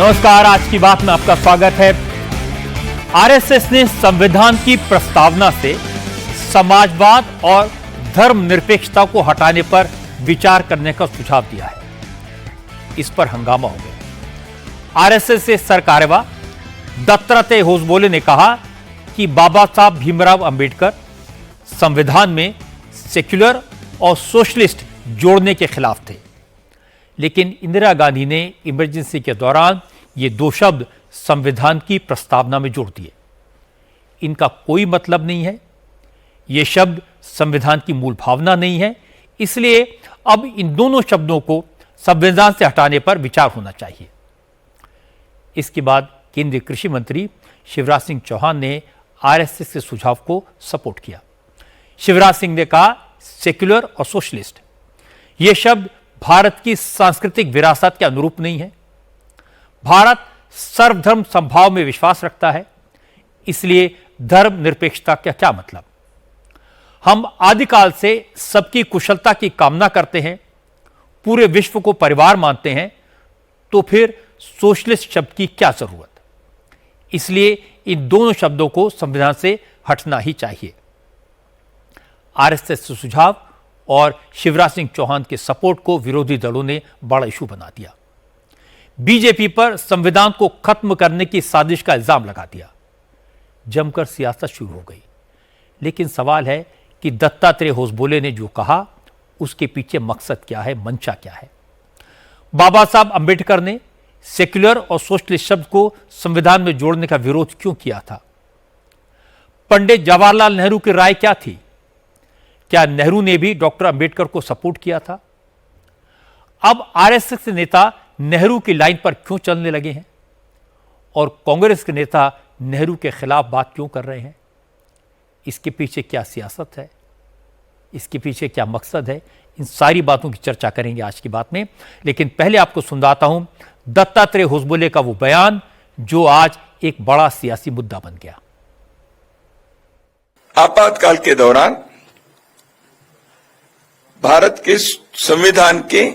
नमस्कार, आज की बात में आपका स्वागत है। आरएसएस ने संविधान की प्रस्तावना से समाजवाद और धर्मनिरपेक्षता को हटाने पर विचार करने का सुझाव दिया है। इस पर हंगामा हो गया। आरएसएस के सरकार्यवाह दत्तात्रेय होसबोले ने कहा कि बाबा साहब भीमराव अंबेडकर संविधान में सेक्युलर और सोशलिस्ट जोड़ने के खिलाफ थे, लेकिन इंदिरा गांधी ने इमरजेंसी के दौरान ये दो शब्द संविधान की प्रस्तावना में जोड़ दिए। इनका कोई मतलब नहीं है, ये शब्द संविधान की मूल भावना नहीं है, इसलिए अब इन दोनों शब्दों को संविधान से हटाने पर विचार होना चाहिए। इसके बाद केंद्रीय कृषि मंत्री शिवराज सिंह चौहान ने आरएसएस के सुझाव को सपोर्ट किया। शिवराज सिंह ने कहा, सेक्युलर और सोशलिस्ट ये शब्द भारत की सांस्कृतिक विरासत के अनुरूप नहीं है। भारत सर्वधर्म समभाव में विश्वास रखता है, इसलिए धर्मनिरपेक्षता का क्या मतलब? हम आदिकाल से सबकी कुशलता की कामना करते हैं, पूरे विश्व को परिवार मानते हैं, तो फिर सोशलिस्ट शब्द की क्या जरूरत? इसलिए इन दोनों शब्दों को संविधान से हटना ही चाहिए। आरएसएस के सुझाव और शिवराज सिंह चौहान के सपोर्ट को विरोधी दलों ने बड़ा इशू बना दिया। बीजेपी पर संविधान को खत्म करने की साजिश का इल्जाम लगा दिया। जमकर सियासत शुरू हो गई। लेकिन सवाल है कि दत्तात्रेय होसबोले ने जो कहा उसके पीछे मकसद क्या है, मंशा क्या है? बाबा साहब अंबेडकर ने सेक्युलर और सोशलिस्ट शब्द को संविधान में जोड़ने का विरोध क्यों किया था? पंडित जवाहरलाल नेहरू की राय क्या थी? क्या नेहरू ने भी डॉक्टर अंबेडकर को सपोर्ट किया था? अब आरएसएस के नेता नेहरू की लाइन पर क्यों चलने लगे हैं और कांग्रेस के नेता नेहरू के खिलाफ बात क्यों कर रहे हैं? इसके पीछे क्या सियासत है? इसके पीछे क्या मकसद है? इन सारी बातों की चर्चा करेंगे आज की बात में। लेकिन पहले आपको सुनाता हूं दत्तात्रेय होसबोले का वो बयान जो आज एक बड़ा सियासी मुद्दा बन गया। आपातकाल के दौरान भारत के संविधान के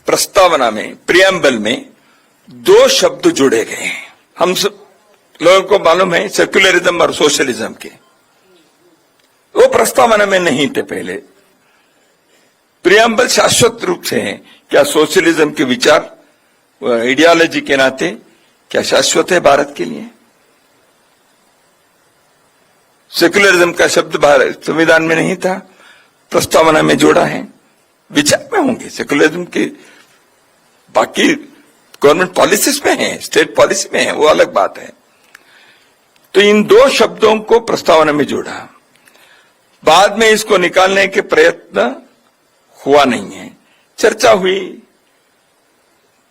प्रस्तावना में, प्रियम्बल में दो शब्द जुड़े गए हैं। हम सब लोगों को मालूम है सेक्युलरिज्म और सोशलिज्म के, वो प्रस्तावना में नहीं थे पहले। प्रियम्बल शाश्वत रूप से है। क्या सोशलिज्म के विचार आइडियोलॉजी के नाते क्या शाश्वत है भारत के लिए? सेक्युलरिज्म का शब्द भारत संविधान में नहीं था, प्रस्तावना में जोड़ा है। विचार में होंगे सेक्युलरिज्म के, बाकी गवर्नमेंट पॉलिसीज में है, स्टेट पॉलिसी में है, वो अलग बात है। तो इन दो शब्दों को प्रस्तावना में जोड़ा। बाद में इसको निकालने के प्रयत्न हुआ नहीं है। चर्चा हुई,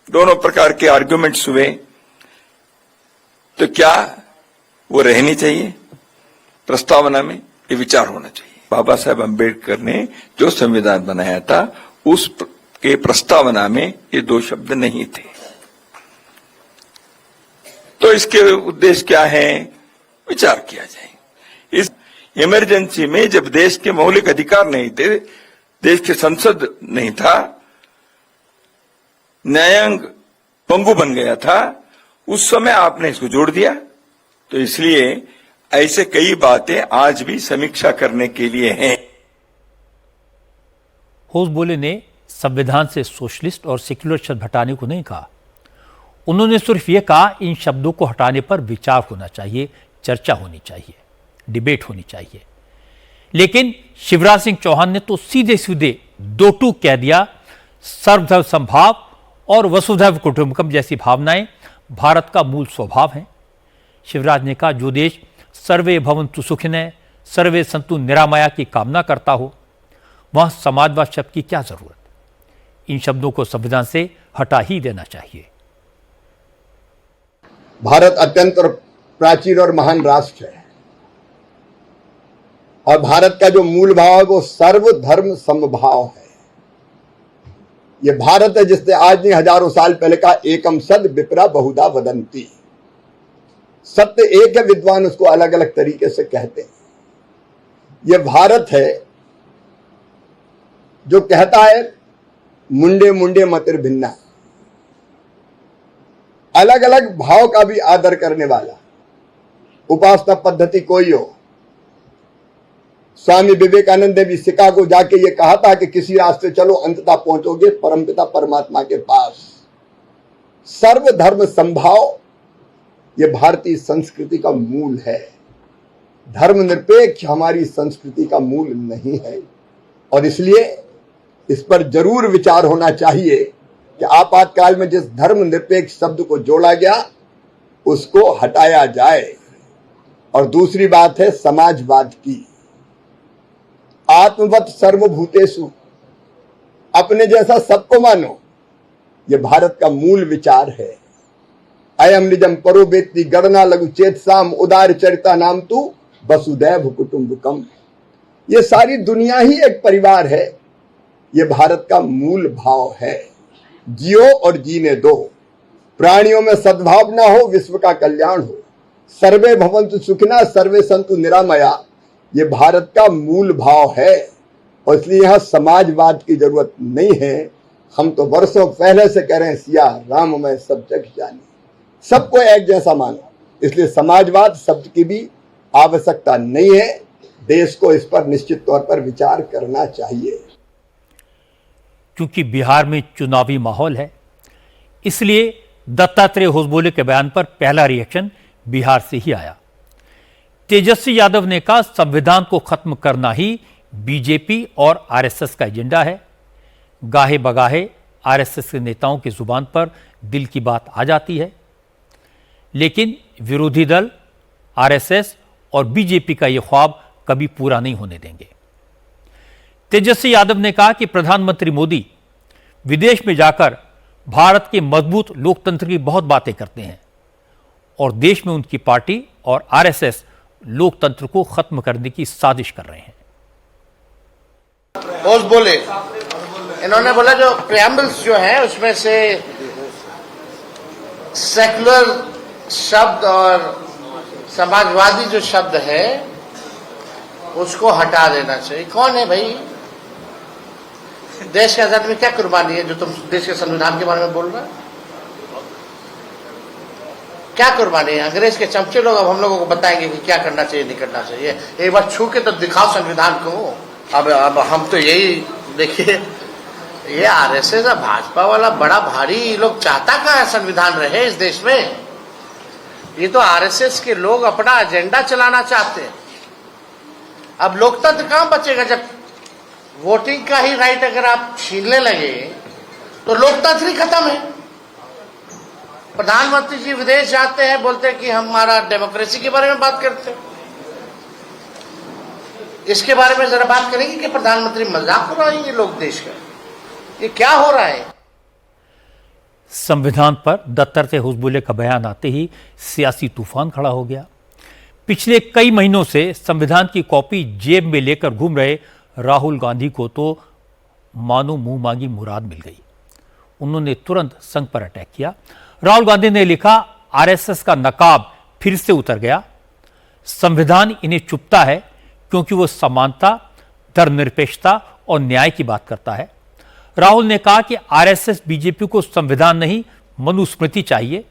दोनों प्रकार के आर्गुमेंट्स हुए, तो क्या वो रहनी चाहिए प्रस्तावना में? ये विचार होना चाहिए। बाबा साहब अंबेडकर ने जो संविधान बनाया था उस के प्रस्तावना में ये दो शब्द नहीं थे। तो इसके उद्देश्य क्या है, विचार किया जाए। इस इमरजेंसी में जब देश के मौलिक अधिकार नहीं थे, देश के संसद नहीं था, न्यायांग पंगु बन गया था, उस समय आपने इसको जोड़ दिया। तो इसलिए ऐसे कई बातें आज भी समीक्षा करने के लिए हैं। होसबोले ने संविधान से सोशलिस्ट और सेक्युलर शब्द हटाने को नहीं कहा। उन्होंने सिर्फ यह कहा इन शब्दों को हटाने पर विचार होना चाहिए, चर्चा होनी चाहिए, डिबेट होनी चाहिए। लेकिन शिवराज सिंह चौहान ने तो सीधे सीधे दो टूक कह दिया। सर्वधर्म समभाव और वसुधैव कुटुंबकम जैसी भावनाएं भारत का मूल स्वभाव हैं। शिवराज ने कहा, जो देश सर्वे भवन्तु सुखिनः सर्वे सन्तु निरामया की कामना करता हो, वहां समाजवाद शब्द की क्या जरूरत? इन शब्दों को संविधान से हटा ही देना चाहिए। भारत अत्यंत प्राचीन और महान राष्ट्र है और भारत का जो मूल भाव है वो सर्वधर्म समभाव है। ये भारत है जिसने आज नहीं हजारों साल पहले कहा, एकम सद विप्रा बहुधा वदंती। सत्य एक है, विद्वान उसको अलग अलग तरीके से कहते हैं। यह भारत है जो कहता है मुंडे मुंडे मतिर भिन्ना, अलग अलग भाव का भी आदर करने वाला, उपासना पद्धति कोई हो। स्वामी विवेकानंद ने भी शिकागो जाके ये कहा था कि किसी रास्ते चलो अंततः पहुंचोगे परमपिता परमात्मा के पास। सर्वधर्म समभाव ये भारतीय संस्कृति का मूल है। धर्मनिरपेक्ष हमारी संस्कृति का मूल नहीं है और इसलिए इस पर जरूर विचार होना चाहिए कि आपातकाल में जिस धर्मनिरपेक्ष शब्द को जोड़ा गया उसको हटाया जाए। और दूसरी बात है समाजवाद की। आत्मवत सर्वभूतेषु, अपने जैसा सबको मानो, यह भारत का मूल विचार है। अयम निजम परो वेत्ति गणना लघु चेतसाम उदार चरिता नाम तू वसुदैव कुटुंबकम। ये सारी दुनिया ही एक परिवार है। ये भारत का मूल भाव है। जियो और जीने दो, प्राणियों में सद्भाव ना हो, विश्व का कल्याण हो। सर्वे भवन्तु सुखिनः सर्वे सन्तु निरामया, ये भारत का मूल भाव है और इसलिए यहां समाजवाद की जरूरत नहीं है। हम तो वर्षों पहले से कह रहे हैं सिया राम मैं सब जग जानी, सबको एक जैसा मानो। इसलिए समाजवाद शब्द की भी आवश्यकता नहीं है। देश को इस पर निश्चित तौर पर विचार करना चाहिए। क्योंकि बिहार में चुनावी माहौल है, इसलिए दत्तात्रेय होसबोले के बयान पर पहला रिएक्शन बिहार से ही आया। तेजस्वी यादव ने कहा संविधान को खत्म करना ही बीजेपी और आरएसएस का एजेंडा है। गाहे बगाहे आरएसएस के नेताओं की जुबान पर दिल की बात आ जाती है, लेकिन विरोधी दल आरएसएस और बीजेपी का यह ख्वाब कभी पूरा नहीं होने देंगे। तेजस्वी यादव ने कहा कि प्रधानमंत्री मोदी विदेश में जाकर भारत के मजबूत लोकतंत्र की बहुत बातें करते हैं और देश में उनकी पार्टी और आरएसएस लोकतंत्र को खत्म करने की साजिश कर रहे हैं। बोले इन्होंने बोला जो प्रियम्बल्स जो है उसमें से सेक्युलर शब्द और समाजवादी जो शब्द है उसको हटा देना चाहिए। कौन है भाई? देश के आजादी में क्या कुर्बानी है जो तुम देश के संविधान के बारे में बोल रहे हो? क्या कुर्बानी है? अंग्रेज के चमचे लोग अब हम लोगों को बताएंगे कि क्या करना चाहिए नहीं करना चाहिए। एक बार छू के तो दिखाओ संविधान को। अब हम तो यही देखिए, ये आरएसएस और भाजपा वाला बड़ा भारी लोग चाहता का है संविधान रहे इस देश में। ये तो आरएसएस के लोग अपना एजेंडा चलाना चाहते हैं। अब लोकतंत्र कहां बचेगा जब वोटिंग का ही राइट अगर आप छीनने लगे तो लोकतंत्र ही खत्म है। प्रधानमंत्री जी विदेश जाते हैं, बोलते हैं कि हमारा डेमोक्रेसी के बारे में बात करते हैं। इसके बारे में जरा बात करेंगे कि प्रधानमंत्री मजाक उड़ाएंगे लोग देश का? ये क्या हो रहा है? संविधान पर दत्तात्रेय होसबोले का बयान आते ही सियासी तूफान खड़ा हो गया। पिछले कई महीनों से संविधान की कॉपी जेब में लेकर घूम रहे राहुल गांधी को तो मानो मुंह मांगी मुराद मिल गई। उन्होंने तुरंत संघ पर अटैक किया। राहुल गांधी ने लिखा, आरएसएस का नकाब फिर से उतर गया। संविधान इन्हें चुभता है क्योंकि वो समानता, धर्मनिरपेक्षता और न्याय की बात करता है। राहुल ने कहा कि आरएसएस बीजेपी को संविधान नहीं मनुस्मृति चाहिए।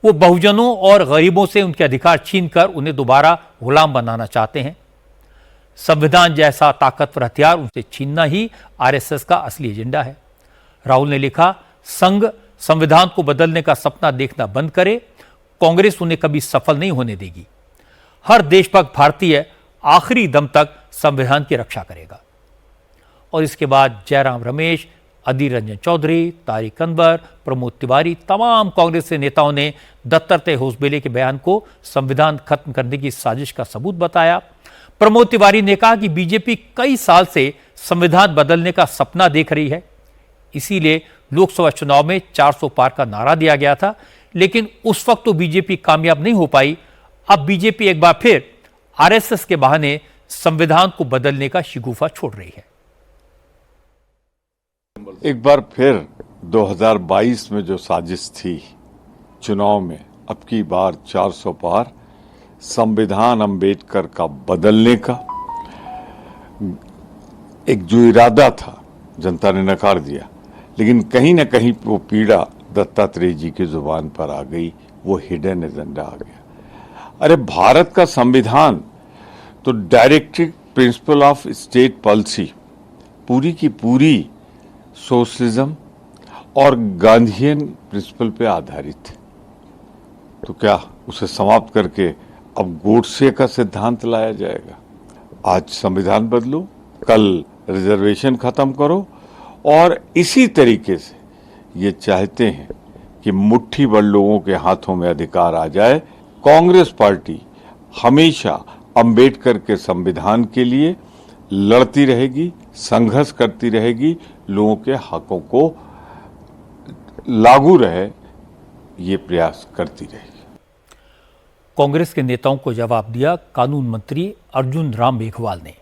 वो बहुजनों और गरीबों से उनके अधिकार छीनकर उन्हें दोबारा गुलाम बनाना चाहते हैं। संविधान जैसा ताकतवर हथियार उनसे छीनना ही आरएसएस का असली एजेंडा है। राहुल ने लिखा, संघ संविधान को बदलने का सपना देखना बंद करे, कांग्रेस उन्हें कभी सफल नहीं होने देगी। हर देशभक्त भारतीय आखिरी दम तक संविधान की रक्षा करेगा। और इसके बाद जयराम रमेश, अधीर रंजन चौधरी, तारिक अनवर, प्रमोद तिवारी, तमाम कांग्रेस के नेताओं ने दत्तात्रेय होसबोले के बयान को संविधान खत्म करने की साजिश का सबूत बताया। प्रमोद तिवारी ने कहा कि बीजेपी कई साल से संविधान बदलने का सपना देख रही है, इसीलिए लोकसभा चुनाव में 400 पार का नारा दिया गया था, लेकिन उस वक्त तो बीजेपी कामयाब नहीं हो पाई। अब बीजेपी एक बार फिर आरएसएस के बहाने संविधान को बदलने का शिगुफा छोड़ रही है। एक बार फिर 2022 में जो साजिश थी चुनाव में, अब की बार 400 पार, संविधान अंबेडकर का बदलने का एक जो इरादा था जनता ने नकार दिया। लेकिन कहीं ना कहीं वो पीड़ा दत्तात्रेय जी की जुबान पर आ गई, वो हिडन एजेंडा आ गया। अरे भारत का संविधान तो directive principle of state policy पूरी की पूरी सोशलिज्म और गांधीयन प्रिंसिपल पे आधारित है। तो क्या उसे समाप्त करके अब गोडसे का सिद्धांत लाया जाएगा? आज संविधान बदलो, कल रिजर्वेशन खत्म करो, और इसी तरीके से ये चाहते हैं कि मुट्ठी भर लोगों के हाथों में अधिकार आ जाए। कांग्रेस पार्टी हमेशा अंबेडकर के संविधान के लिए लड़ती रहेगी, संघर्ष करती रहेगी, लोगों के हकों को लागू रहे ये प्रयास करती रहेगी। कांग्रेस के नेताओं को जवाब दिया कानून मंत्री अर्जुन राम मेघवाल ने।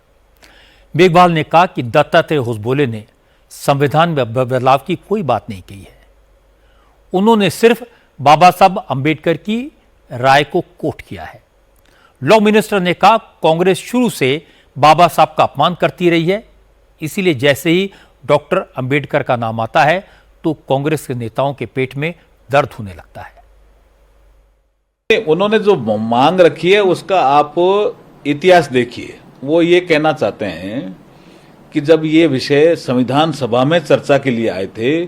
मेघवाल ने कहा कि दत्तात्रेय होसबोले ने संविधान में बदलाव की कोई बात नहीं कही है। उन्होंने सिर्फ बाबा साहब अंबेडकर की राय को कोट किया है। लॉ मिनिस्टर ने कहा कांग्रेस शुरू से बाबा साहब का अपमान करती रही है, इसीलिए जैसे ही डॉक्टर अंबेडकर का नाम आता है तो कांग्रेस के नेताओं के पेट में दर्द होने लगता है। उन्होंने जो मांग रखी है उसका आप इतिहास देखिए। वो ये कहना चाहते हैं कि जब ये विषय संविधान सभा में चर्चा के लिए आए थे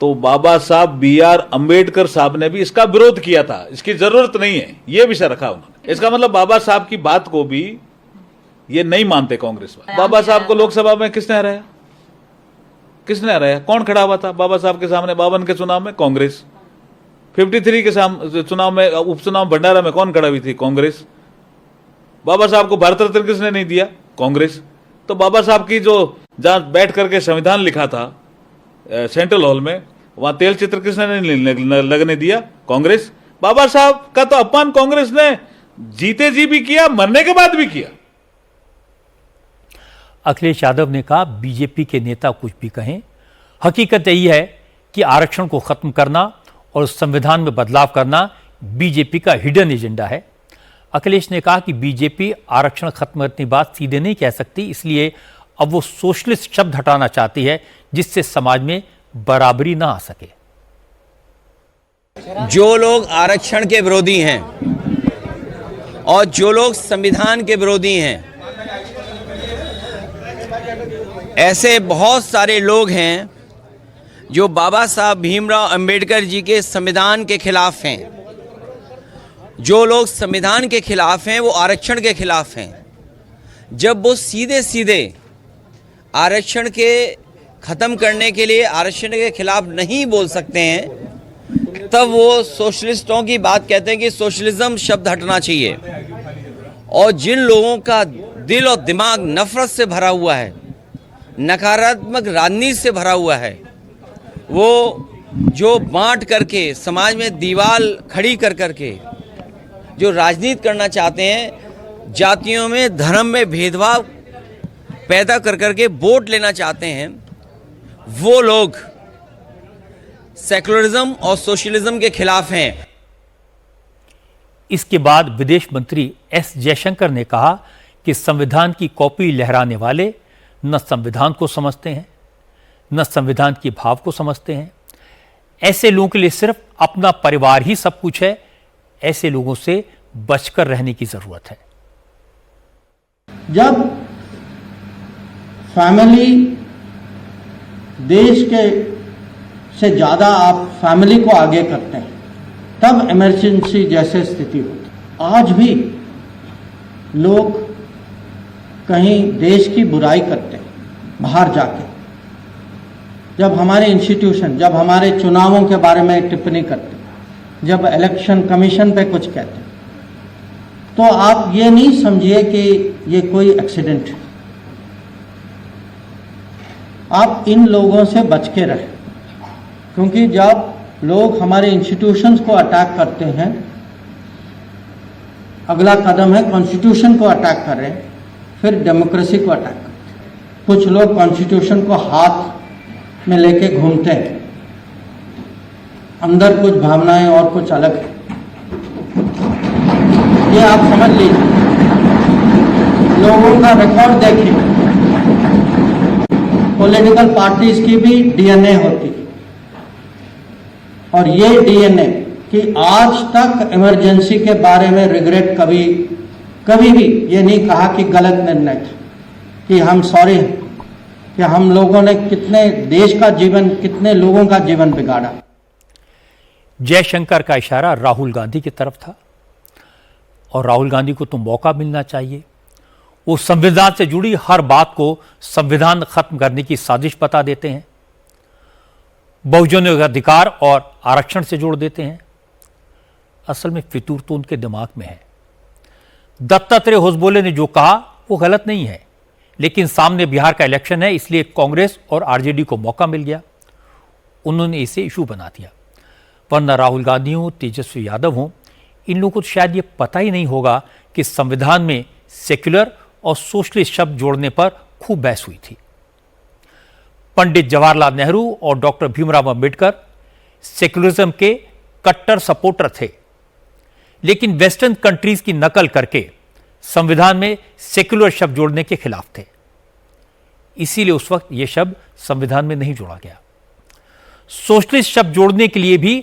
तो बाबा साहब BR अंबेडकर साहब ने भी इसका विरोध किया था, इसकी जरूरत नहीं है, ये विषय रखा उन्होंने। इसका मतलब बाबा साहब की बात को भी ये नहीं मानते कांग्रेस वाले। बाबा साहब को लोकसभा में किसने हराया? किसने हराया? कौन खड़ा हुआ था बाबा साहब के सामने 52 के चुनाव में? कांग्रेस। 53 के चुनाव में, उपचुनाव भंडारा में कौन खड़ा हुई थी? कांग्रेस। बाबा साहब को भारत रत्न किसने नहीं दिया? कांग्रेस। तो बाबा साहब की जो जहां बैठ करके संविधान लिखा था सेंट्रल हॉल में, वहां तेल चित्र किसने नहीं लगने दिया? कांग्रेस। बाबा साहब का तो अपमान कांग्रेस ने जीते जी भी किया, मरने के बाद भी किया। अखिलेश यादव ने कहा बीजेपी के नेता कुछ भी कहें, हकीकत यही है कि आरक्षण को खत्म करना और संविधान में बदलाव करना बीजेपी का हिडन एजेंडा है। अखिलेश ने कहा कि बीजेपी आरक्षण खत्म करने की बात सीधे नहीं कह सकती, इसलिए अब वो सोशलिस्ट शब्द हटाना चाहती है जिससे समाज में बराबरी ना आ सके। जो लोग आरक्षण के विरोधी हैं और जो लोग संविधान के विरोधी हैं, ऐसे बहुत सारे लोग हैं जो बाबा साहब भीमराव अंबेडकर जी के संविधान के खिलाफ हैं। जो लोग संविधान के खिलाफ हैं वो आरक्षण के खिलाफ हैं। जब वो सीधे सीधे आरक्षण के ख़त्म करने के लिए आरक्षण के खिलाफ नहीं बोल सकते हैं, तब वो सोशलिस्टों की बात कहते हैं कि सोशलिज्म शब्द हटना चाहिए। और जिन लोगों का दिल और दिमाग नफरत से भरा हुआ है, नकारात्मक राजनीति से भरा हुआ है, वो जो बांट करके समाज में दीवार खड़ी कर करके जो राजनीति करना चाहते हैं, जातियों में धर्म में भेदभाव पैदा कर करके वोट लेना चाहते हैं, वो लोग सेकुलरिज्म और सोशलिज्म के खिलाफ हैं। इसके बाद विदेश मंत्री एस जयशंकर ने कहा कि संविधान की कॉपी लहराने वाले न संविधान को समझते हैं, न संविधान के भाव को समझते हैं। ऐसे लोगों के लिए सिर्फ अपना परिवार ही सब कुछ है। ऐसे लोगों से बचकर रहने की जरूरत है। जब फैमिली देश के से ज्यादा आप फैमिली को आगे करते हैं, तब इमरजेंसी जैसे स्थिति होती है। आज भी लोग कहीं देश की बुराई करते हैं बाहर जाके। जब हमारे इंस्टीट्यूशन, जब हमारे चुनावों के बारे में टिप्पणी करते, जब इलेक्शन कमीशन पे कुछ कहते हैं, तो आप ये नहीं समझिए कि ये कोई एक्सीडेंट है। आप इन लोगों से बच के रहें, क्योंकि जब लोग हमारे इंस्टीट्यूशंस को अटैक करते हैं, अगला कदम है कॉन्स्टिट्यूशन को अटैक कर रहे हैं, फिर डेमोक्रेसी को अटैक करते हैं। कुछ लोग कॉन्स्टिट्यूशन को हाथ में लेके घूमते हैं, अंदर कुछ भावनाएं और कुछ अलग है। ये आप समझ लीजिए। लोगों का रिकॉर्ड देखिए, पॉलिटिकल पार्टीज की भी DNA होती है और ये डीएनए कि आज तक इमरजेंसी के बारे में रिग्रेट कभी भी ये नहीं कहा कि गलत निर्णय था, कि हम सॉरी कि हम लोगों ने कितने देश का जीवन, कितने लोगों का जीवन बिगाड़ा। जयशंकर का इशारा राहुल गांधी की तरफ था और राहुल गांधी को तो मौका मिलना चाहिए। वो संविधान से जुड़ी हर बात को संविधान खत्म करने की साजिश बता देते हैं, बहुजनों के अधिकार और आरक्षण से जोड़ देते हैं। असल में फितूर तो उनके दिमाग में है। दत्तात्रेय होसबोले ने जो कहा वो गलत नहीं है, लेकिन सामने बिहार का इलेक्शन है, इसलिए कांग्रेस और आरजेडी को मौका मिल गया, उन्होंने इसे इशू बना दिया। वरना राहुल गांधी हो, तेजस्वी यादव हो, इन लोगों को शायद ये पता ही नहीं होगा कि संविधान में सेक्युलर और सोशलिस्ट शब्द जोड़ने पर खूब बहस हुई थी। पंडित जवाहरलाल नेहरू और डॉक्टर भीमराव अंबेडकर सेक्युलरिज्म के कट्टर सपोर्टर थे, लेकिन वेस्टर्न कंट्रीज की नकल करके संविधान में सेक्युलर शब्द जोड़ने के खिलाफ थे। इसीलिए उस वक्त यह शब्द संविधान में नहीं जोड़ा गया। सोशलिस्ट शब्द जोड़ने के लिए भी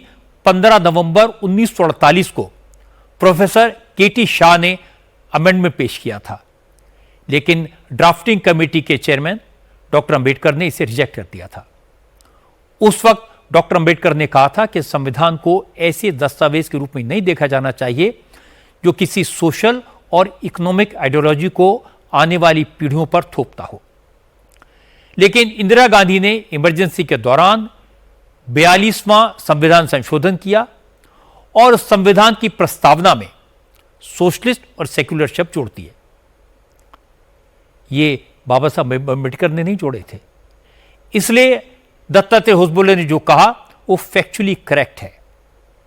15 नवंबर 1948 को प्रोफेसर केटी शाह ने अमेंडमेंट पेश किया था, लेकिन ड्राफ्टिंग कमेटी के चेयरमैन डॉक्टर अंबेडकर ने इसे रिजेक्ट कर दिया था। उस वक्त डॉक्टर अंबेडकर ने कहा था कि संविधान को ऐसे दस्तावेज के रूप में नहीं देखा जाना चाहिए जो किसी सोशल और इकोनॉमिक आइडियोलॉजी को आने वाली पीढ़ियों पर थोपता हो। लेकिन इंदिरा गांधी ने इमरजेंसी के दौरान 42वां संविधान संशोधन किया और संविधान की प्रस्तावना में सोशलिस्ट और सेक्युलर शब्द जोड़ दिए। ये बाबा साहब अम्बेडकर ने नहीं जोड़े थे। इसलिए दत्तात्रेय होसबोले ने जो कहा वो फैक्चुअली करेक्ट है,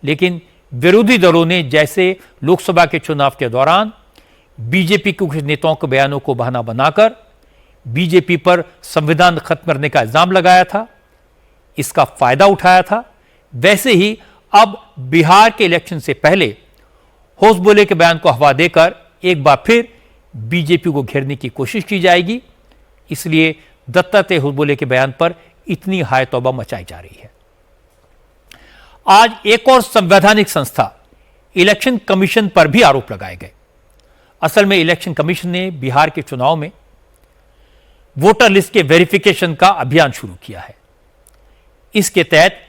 लेकिन विरोधी दलों ने जैसे लोकसभा के चुनाव के दौरान बीजेपी के कुछ नेताओं के बयानों को बहाना बनाकर बीजेपी पर संविधान खत्म करने का इल्जाम लगाया था, इसका फायदा उठाया था, वैसे ही अब बिहार के इलेक्शन से पहले होसबोले के बयान को हवा देकर एक बार फिर बीजेपी को घेरने की कोशिश की जाएगी। इसलिए दत्तात्रेय होसबोले के बयान पर इतनी हाय तौबा मचाई जा रही है। आज एक और संवैधानिक संस्था इलेक्शन कमीशन पर भी आरोप लगाए गए। असल में इलेक्शन कमीशन ने बिहार के चुनाव में वोटर लिस्ट के वेरिफिकेशन का अभियान शुरू किया है। इसके तहत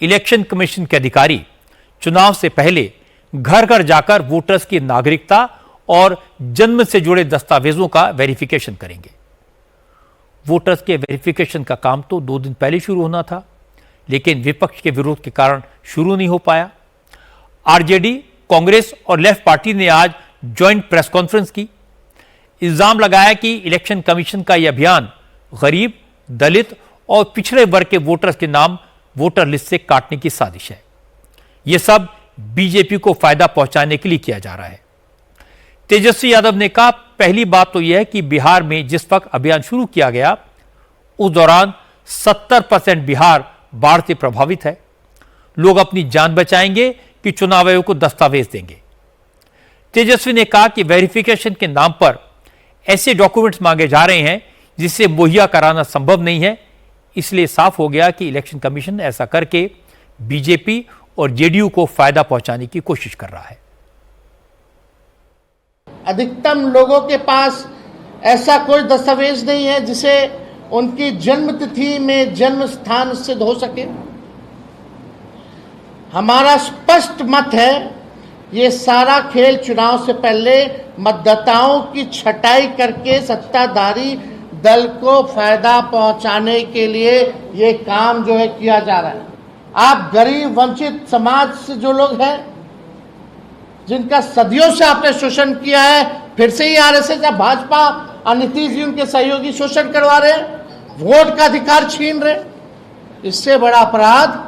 इलेक्शन कमीशन के अधिकारी चुनाव से पहले घर घर जाकर वोटर्स की नागरिकता और जन्म से जुड़े दस्तावेजों का वेरिफिकेशन करेंगे। वोटर्स के वेरिफिकेशन का काम तो 2 दिन पहले शुरू होना था, लेकिन विपक्ष के विरोध के कारण शुरू नहीं हो पाया। आरजेडी, कांग्रेस और लेफ्ट पार्टी ने आज ज्वाइंट प्रेस कॉन्फ्रेंस की, इल्जाम लगाया कि इलेक्शन कमीशन का यह अभियान गरीब, दलित और पिछड़े वर्ग के वोटर्स के नाम वोटर लिस्ट से काटने की साजिश है। यह सब बीजेपी को फायदा पहुंचाने के लिए किया जा रहा है। तेजस्वी यादव ने कहा, पहली बात तो यह है कि बिहार में जिस वक्त अभियान शुरू किया गया उस दौरान 70% बिहार बाढ़ से प्रभावित है। लोग अपनी जान बचाएंगे कि चुनाव आयोग को दस्तावेज देंगे। तेजस्वी ने कहा कि वेरिफिकेशन के नाम पर ऐसे डॉक्यूमेंट्स मांगे जा रहे हैं जिसे मुहैया कराना संभव नहीं है। इसलिए साफ हो गया कि इलेक्शन कमीशन ऐसा करके बीजेपी और जेडीयू को फायदा पहुंचाने की कोशिश कर रहा है। अधिकतम लोगों के पास ऐसा कोई दस्तावेज नहीं है जिसे उनकी जन्म तिथि में जन्म स्थान सिद्ध हो सके। हमारा स्पष्ट मत है, ये सारा खेल चुनाव से पहले मतदाताओं की छटाई करके सत्ताधारी दल को फायदा पहुंचाने के लिए ये काम जो है किया जा रहा है। आप गरीब वंचित समाज से जो लोग हैं, जिनका सदियों से आपने शोषण किया है, फिर से ही आरएसएस या भाजपा और नीतीश जी उनके सहयोगी शोषण करवा रहे हैं, वोट का अधिकार छीन रहे। इससे बड़ा अपराध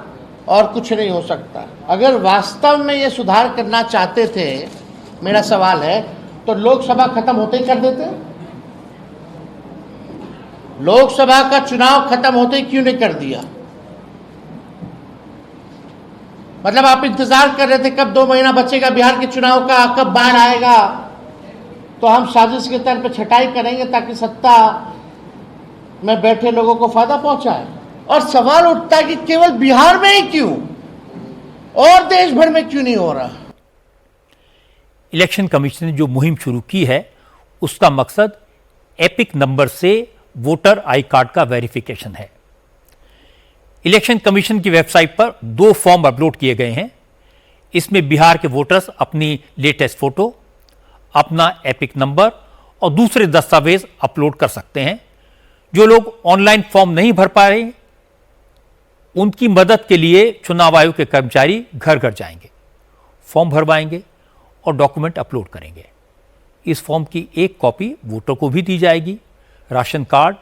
और कुछ नहीं हो सकता। अगर वास्तव में ये सुधार करना चाहते थे, मेरा सवाल है, तो लोकसभा खत्म होते ही कर देते। लोकसभा का चुनाव खत्म होते ही क्यों नहीं कर दिया? मतलब आप इंतजार कर रहे थे कब 2 महीना बचेगा बिहार के चुनाव का, कब बाढ़ आएगा तो हम साजिश के तौर पे छटाई करेंगे ताकि सत्ता में बैठे लोगों को फायदा पहुंचाए। और सवाल उठता है कि केवल बिहार में ही क्यों? और देश भर में क्यों नहीं हो रहा? इलेक्शन कमीशन ने जो मुहिम शुरू की है उसका मकसद एपिक नंबर से वोटर आई कार्ड का वेरिफिकेशन है। इलेक्शन कमीशन की वेबसाइट पर 2 फॉर्म अपलोड किए गए हैं। इसमें बिहार के वोटर्स अपनी लेटेस्ट फोटो, अपना एपिक नंबर और दूसरे दस्तावेज अपलोड कर सकते हैं। जो लोग ऑनलाइन फॉर्म नहीं भर पा रहे उनकी मदद के लिए चुनाव आयोग के कर्मचारी घर घर जाएंगे, फॉर्म भरवाएंगे और डॉक्यूमेंट अपलोड करेंगे। इस फॉर्म की एक कॉपी वोटर को भी दी जाएगी। Ration card,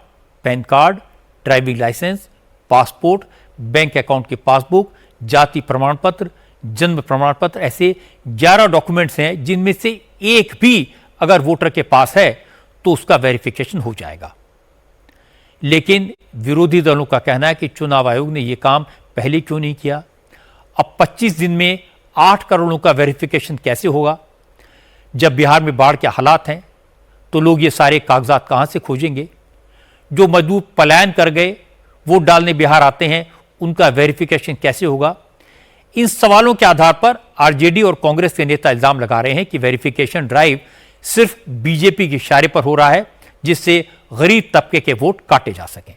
pan card, driving licence, passport, bank account की पासबुक, जाति प्रमाण पत्र, जन्म प्रमाण पत्र, ऐसे 11 डॉक्यूमेंट्स हैं जिनमें से एक भी अगर वोटर के पास है तो उसका वेरिफिकेशन हो जाएगा। लेकिन विरोधी दलों का कहना है कि चुनाव आयोग ने यह काम पहले क्यों नहीं किया? अब 25 दिन में 8 करोड़ों का वेरिफिकेशन कैसे होगा? जब बिहार में बाढ़ के हालात हैं तो लोग ये सारे कागजात कहां से खोजेंगे? जो मजदूर पलायन कर गए वोट डालने बिहार आते हैं, उनका वेरिफिकेशन कैसे होगा? इन सवालों के आधार पर आरजेडी और कांग्रेस के नेता इल्जाम लगा रहे हैं कि वेरिफिकेशन ड्राइव सिर्फ बीजेपी के इशारे पर हो रहा है, जिससे गरीब तबके के वोट काटे जा सकें।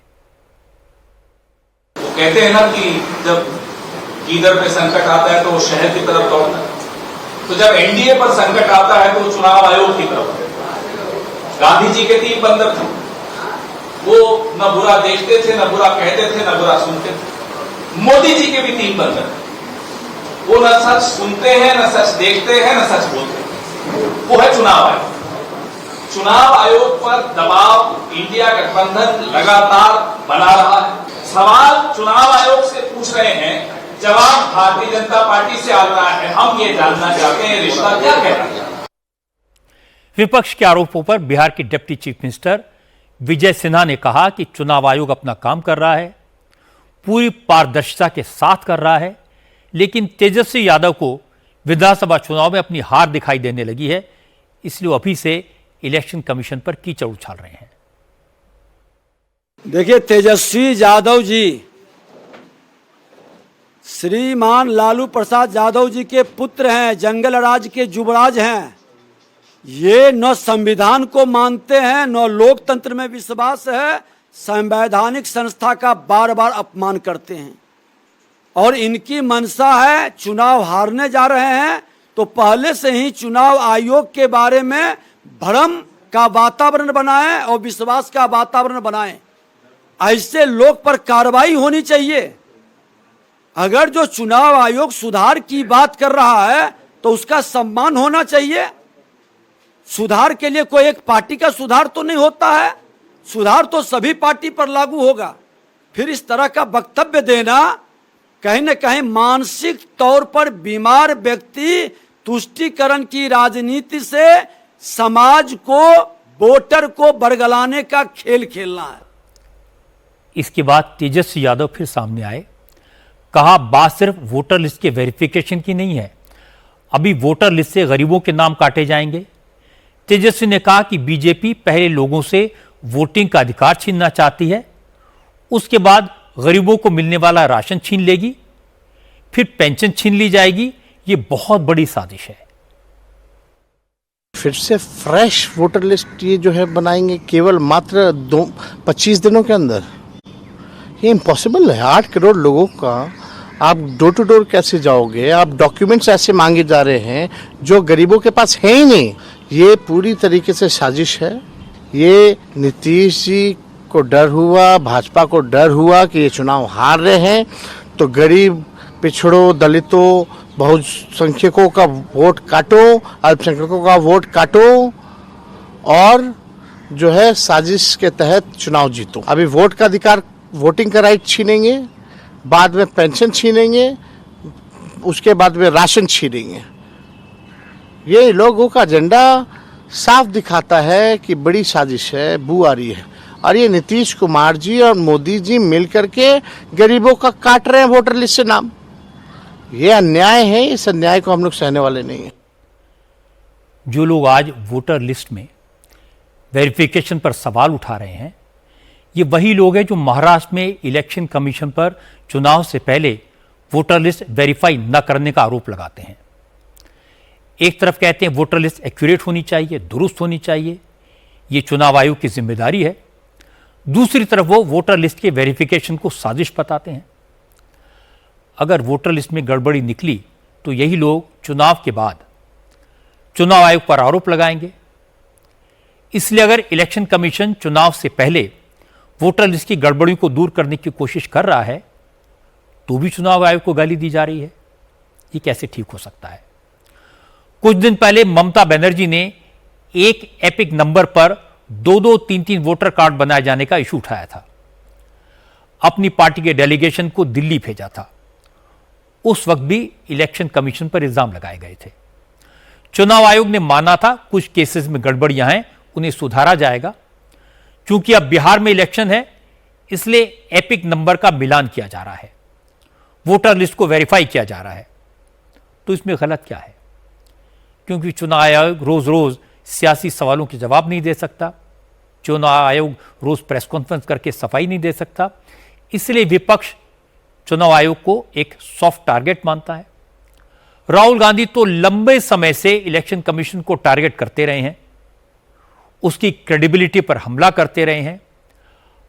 वो कहते हैं ना कि जब गीदड़ पे संकट आता है तो वो शहर की तरफ दौड़ता है, तो जब एनडीए पर संकट आता है तो वो चुनाव आयोग की तरफ। गांधी जी के 3 बंदर थे, वो न बुरा देखते थे, न बुरा कहते थे, न बुरा सुनते थे। मोदी जी के भी 3 बंदर थे, वो न सच सुनते हैं, न सच देखते हैं, न सच बोलते हैं। वो है चुनाव आयोग। चुनाव आयोग पर दबाव इंडिया गठबंधन लगातार बना रहा है। सवाल चुनाव आयोग से पूछ रहे हैं, जवाब भारतीय जनता पार्टी से आता है। हम ये जानना चाहते हैं रिश्ता क्या कहता है। विपक्ष के आरोपों पर बिहार के deputy chief minister Vijay Sinha ने कहा कि चुनाव आयोग अपना काम कर रहा है, पूरी पारदर्शिता के साथ कर रहा है, लेकिन तेजस्वी यादव को विधानसभा चुनाव में अपनी हार दिखाई देने लगी है, इसलिए अभी से इलेक्शन कमीशन पर कीचड़ उछाल रहे हैं। देखिए, तेजस्वी यादव जी श्रीमान लालू प्रसाद यादव जी के पुत्र हैं, जंगल राज के युवराज हैं। ये न संविधान को मानते हैं, न लोकतंत्र में विश्वास है, संवैधानिक संस्था का बार बार अपमान करते हैं। और इनकी मंशा है चुनाव हारने जा रहे हैं तो पहले से ही चुनाव आयोग के बारे में भ्रम का वातावरण बनाएं और विश्वास का वातावरण बनाएं। ऐसे लोग पर कार्रवाई होनी चाहिए। अगर जो चुनाव आयोग सुधार की बात कर रहा है तो उसका सम्मान होना चाहिए। सुधार के लिए कोई एक पार्टी का सुधार तो नहीं होता है, सुधार तो सभी पार्टी पर लागू होगा। फिर इस तरह का वक्तव्य देना कहीं न कहीं मानसिक तौर पर बीमार व्यक्ति तुष्टीकरण की राजनीति से समाज को, वोटर को बरगलाने का खेल खेलना है। इसके बाद तेजस्वी यादव फिर सामने आए, कहा बात सिर्फ वोटर लिस्ट के वेरिफिकेशन की नहीं है, अभी वोटर लिस्ट से गरीबों के नाम काटे जाएंगे। तेजस्वी ने कहा कि बीजेपी पहले लोगों से वोटिंग का अधिकार छीनना चाहती है, उसके बाद गरीबों को मिलने वाला राशन छीन लेगी, फिर पेंशन छीन ली जाएगी। ये बहुत बड़ी साजिश है। फिर से फ्रेश वोटर लिस्ट ये जो है बनाएंगे केवल मात्र 25 दिनों के अंदर। ये इम्पॉसिबल है। 8 करोड़ लोगों का आप डोर टू डोर कैसे जाओगे? आप डॉक्यूमेंट्स ऐसे मांगे जा रहे हैं जो गरीबों के पास है ही नहीं। ये पूरी तरीके से साजिश है। ये नीतीश जी को डर हुआ, भाजपा को डर हुआ कि ये चुनाव हार रहे हैं तो गरीब, पिछड़ों, दलितों, बहुसंख्यकों का वोट काटो, अल्पसंख्यकों का वोट काटो और जो है साजिश के तहत चुनाव जीतो। अभी वोट का अधिकार, वोटिंग का राइट छीनेंगे, बाद में पेंशन छीनेंगे, उसके बाद में राशन छीनेंगे। ये लोगों का एजेंडा साफ दिखाता है कि बड़ी साजिश है, बू आ रही है। और ये नीतीश कुमार जी और मोदी जी मिलकर के गरीबों का काट रहे हैं वोटर लिस्ट से नाम। ये अन्याय है, इस अन्याय को हम लोग सहने वाले नहीं हैं। जो लोग आज वोटर लिस्ट में वेरिफिकेशन पर सवाल उठा रहे हैं, ये वही लोग हैं जो महाराष्ट्र में इलेक्शन कमीशन पर चुनाव से पहले वोटर लिस्ट वेरीफाई न करने का आरोप लगाते हैं। एक तरफ कहते हैं वोटर लिस्ट एक्यूरेट होनी चाहिए, दुरुस्त होनी चाहिए, ये चुनाव आयोग की जिम्मेदारी है। दूसरी तरफ वो वोटर लिस्ट के वेरिफिकेशन को साजिश बताते हैं। अगर वोटर लिस्ट में गड़बड़ी निकली तो यही लोग चुनाव के बाद चुनाव आयोग पर आरोप लगाएंगे। इसलिए अगर इलेक्शन कमीशन चुनाव से पहले वोटर लिस्ट की गड़बड़ियों को दूर करने की कोशिश कर रहा है तो भी चुनाव आयोग को गाली दी जा रही है। ये कैसे ठीक हो सकता है? कुछ दिन पहले ममता बनर्जी ने एक एपिक नंबर पर 2-2, 3-3 वोटर कार्ड बनाए जाने का इशू उठाया था। अपनी पार्टी के डेलीगेशन को दिल्ली भेजा था। उस वक्त भी इलेक्शन कमीशन पर इल्जाम लगाए गए थे। चुनाव आयोग ने माना था कुछ केसेस में गड़बड़ियां हैं, उन्हें सुधारा जाएगा। क्योंकि अब बिहार में इलेक्शन है, इसलिए एपिक नंबर का मिलान किया जा रहा है, वोटर लिस्ट को वेरीफाई किया जा रहा है। तो इसमें गलत क्या है? क्योंकि चुनाव आयोग रोज रोज सियासी सवालों के जवाब नहीं दे सकता, चुनाव आयोग रोज प्रेस कॉन्फ्रेंस करके सफाई नहीं दे सकता, इसलिए विपक्ष चुनाव आयोग को एक सॉफ्ट टारगेट मानता है। राहुल गांधी तो लंबे समय से इलेक्शन कमीशन को टारगेट करते रहे हैं, उसकी क्रेडिबिलिटी पर हमला करते रहे हैं।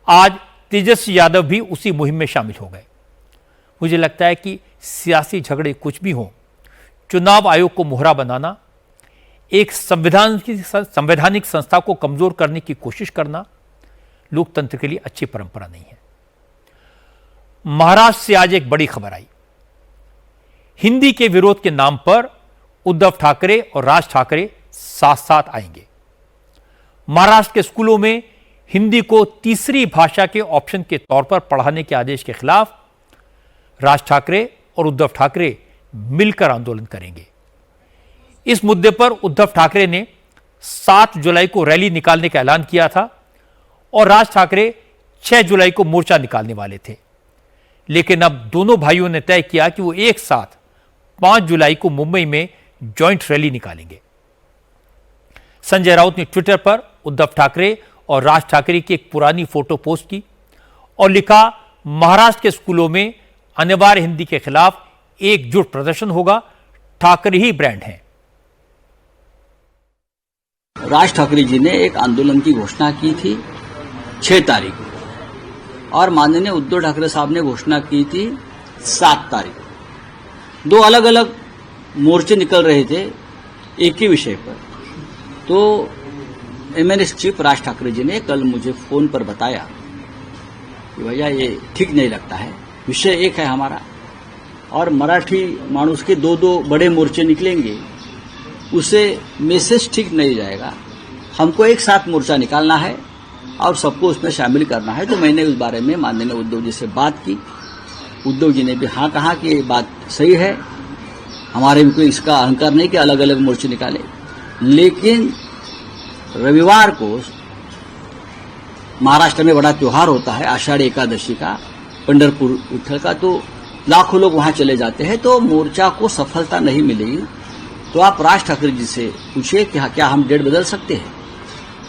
आज तेजस्वी यादव भी उसी मुहिम में शामिल हो गए। मुझे लगता है कि सियासी झगड़े कुछ भी हों, चुनाव आयोग को मोहरा बनाना, एक संवैधानिक संस्था को कमजोर करने की कोशिश करना लोकतंत्र के लिए अच्छी परंपरा नहीं है। महाराष्ट्र से आज एक बड़ी खबर आई। हिंदी के विरोध के नाम पर उद्धव ठाकरे और राज ठाकरे साथ साथ आएंगे। महाराष्ट्र के स्कूलों में हिंदी को तीसरी भाषा के ऑप्शन के तौर पर पढ़ाने के आदेश के खिलाफ राज ठाकरे और उद्धव ठाकरे मिलकर आंदोलन करेंगे। इस मुद्दे पर उद्धव ठाकरे ने 7 जुलाई को रैली निकालने का ऐलान किया था और राज ठाकरे 6 जुलाई को मोर्चा निकालने वाले थे। लेकिन अब दोनों भाइयों ने तय किया कि वो एक साथ 5 जुलाई को मुंबई में जॉइंट रैली निकालेंगे। संजय राउत ने ट्विटर पर उद्धव ठाकरे और राज ठाकरे की एक पुरानी फोटो पोस्ट की और लिखा, महाराष्ट्र के स्कूलों में अनिवार्य हिंदी के खिलाफ एकजुट प्रदर्शन होगा, ठाकरे ही ब्रांड हैं। राज ठाकरे जी ने एक आंदोलन की घोषणा की थी 6 तारीख को और माननीय उद्धव ठाकरे साहब ने घोषणा की थी 7 तारीख को। 2 अलग अलग मोर्चे निकल रहे थे एक ही विषय पर। तो एमएनएस चीफ राज ठाकरे जी ने कल मुझे फोन पर बताया कि भैया ये ठीक नहीं लगता है, विषय एक है हमारा और मराठी मानुस के 2-2 बड़े मोर्चे निकलेंगे, उसे मैसेज ठीक नहीं जाएगा, हमको एक साथ मोर्चा निकालना है और सबको उसमें शामिल करना है। तो मैंने उस बारे में माननीय उद्धव जी से बात की। उद्धव जी ने भी हाँ कहा कि ये बात सही है, हमारे भी कोई इसका अहंकार नहीं कि अलग अलग मोर्चे निकाले। लेकिन रविवार को महाराष्ट्र में बड़ा त्योहार होता है, आषाढ़ी एकादशी का, पंढरपुर विठल का, तो लाखों लोग वहां चले जाते हैं, तो मोर्चा को सफलता नहीं मिलेगी। तो आप राज ठाकरे जी से पूछिए कि क्या हम डेट बदल सकते हैं?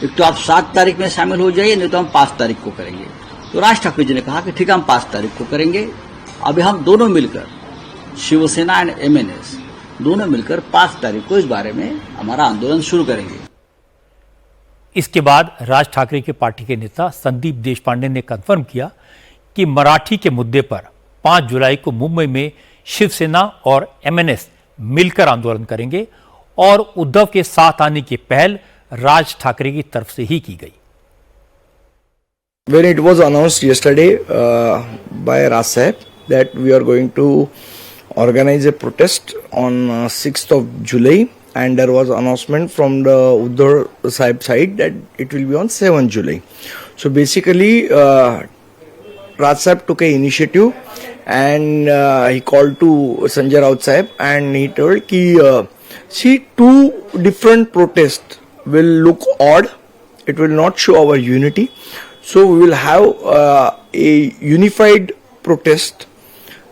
एक तो आप 7 तारीख में शामिल हो जाइए, नहीं तो हम 5 तारीख को करेंगे। तो राज ठाकरे जी ने कहा कि ठीक है, हम 5 तारीख को करेंगे। अभी हम दोनों मिलकर, शिवसेना एंड एमएनएस दोनों मिलकर 5 तारीख को इस बारे में हमारा आंदोलन शुरू करेंगे। इसके बाद राज ठाकरे की पार्टी के नेता संदीप देशपांडे ने कंफर्म किया कि मराठी के मुद्दे पर 5 जुलाई को मुंबई में शिवसेना और एमएनएस मिलकर आंदोलन करेंगे और उद्धव के साथ आने की पहल राज ठाकरे की तरफ से ही की गई। When it was announced yesterday by Raj Sahib that we are going to organize a protest on 6th of July, and there was announcement from the Uddhav Sahib side that it will be on 7th July. So basically, Raj Sahib took an initiative and he called to Sanjay Raut Sahib and he told ki see, 2 different protests will look odd, it will not show our unity, so we will have a unified protest.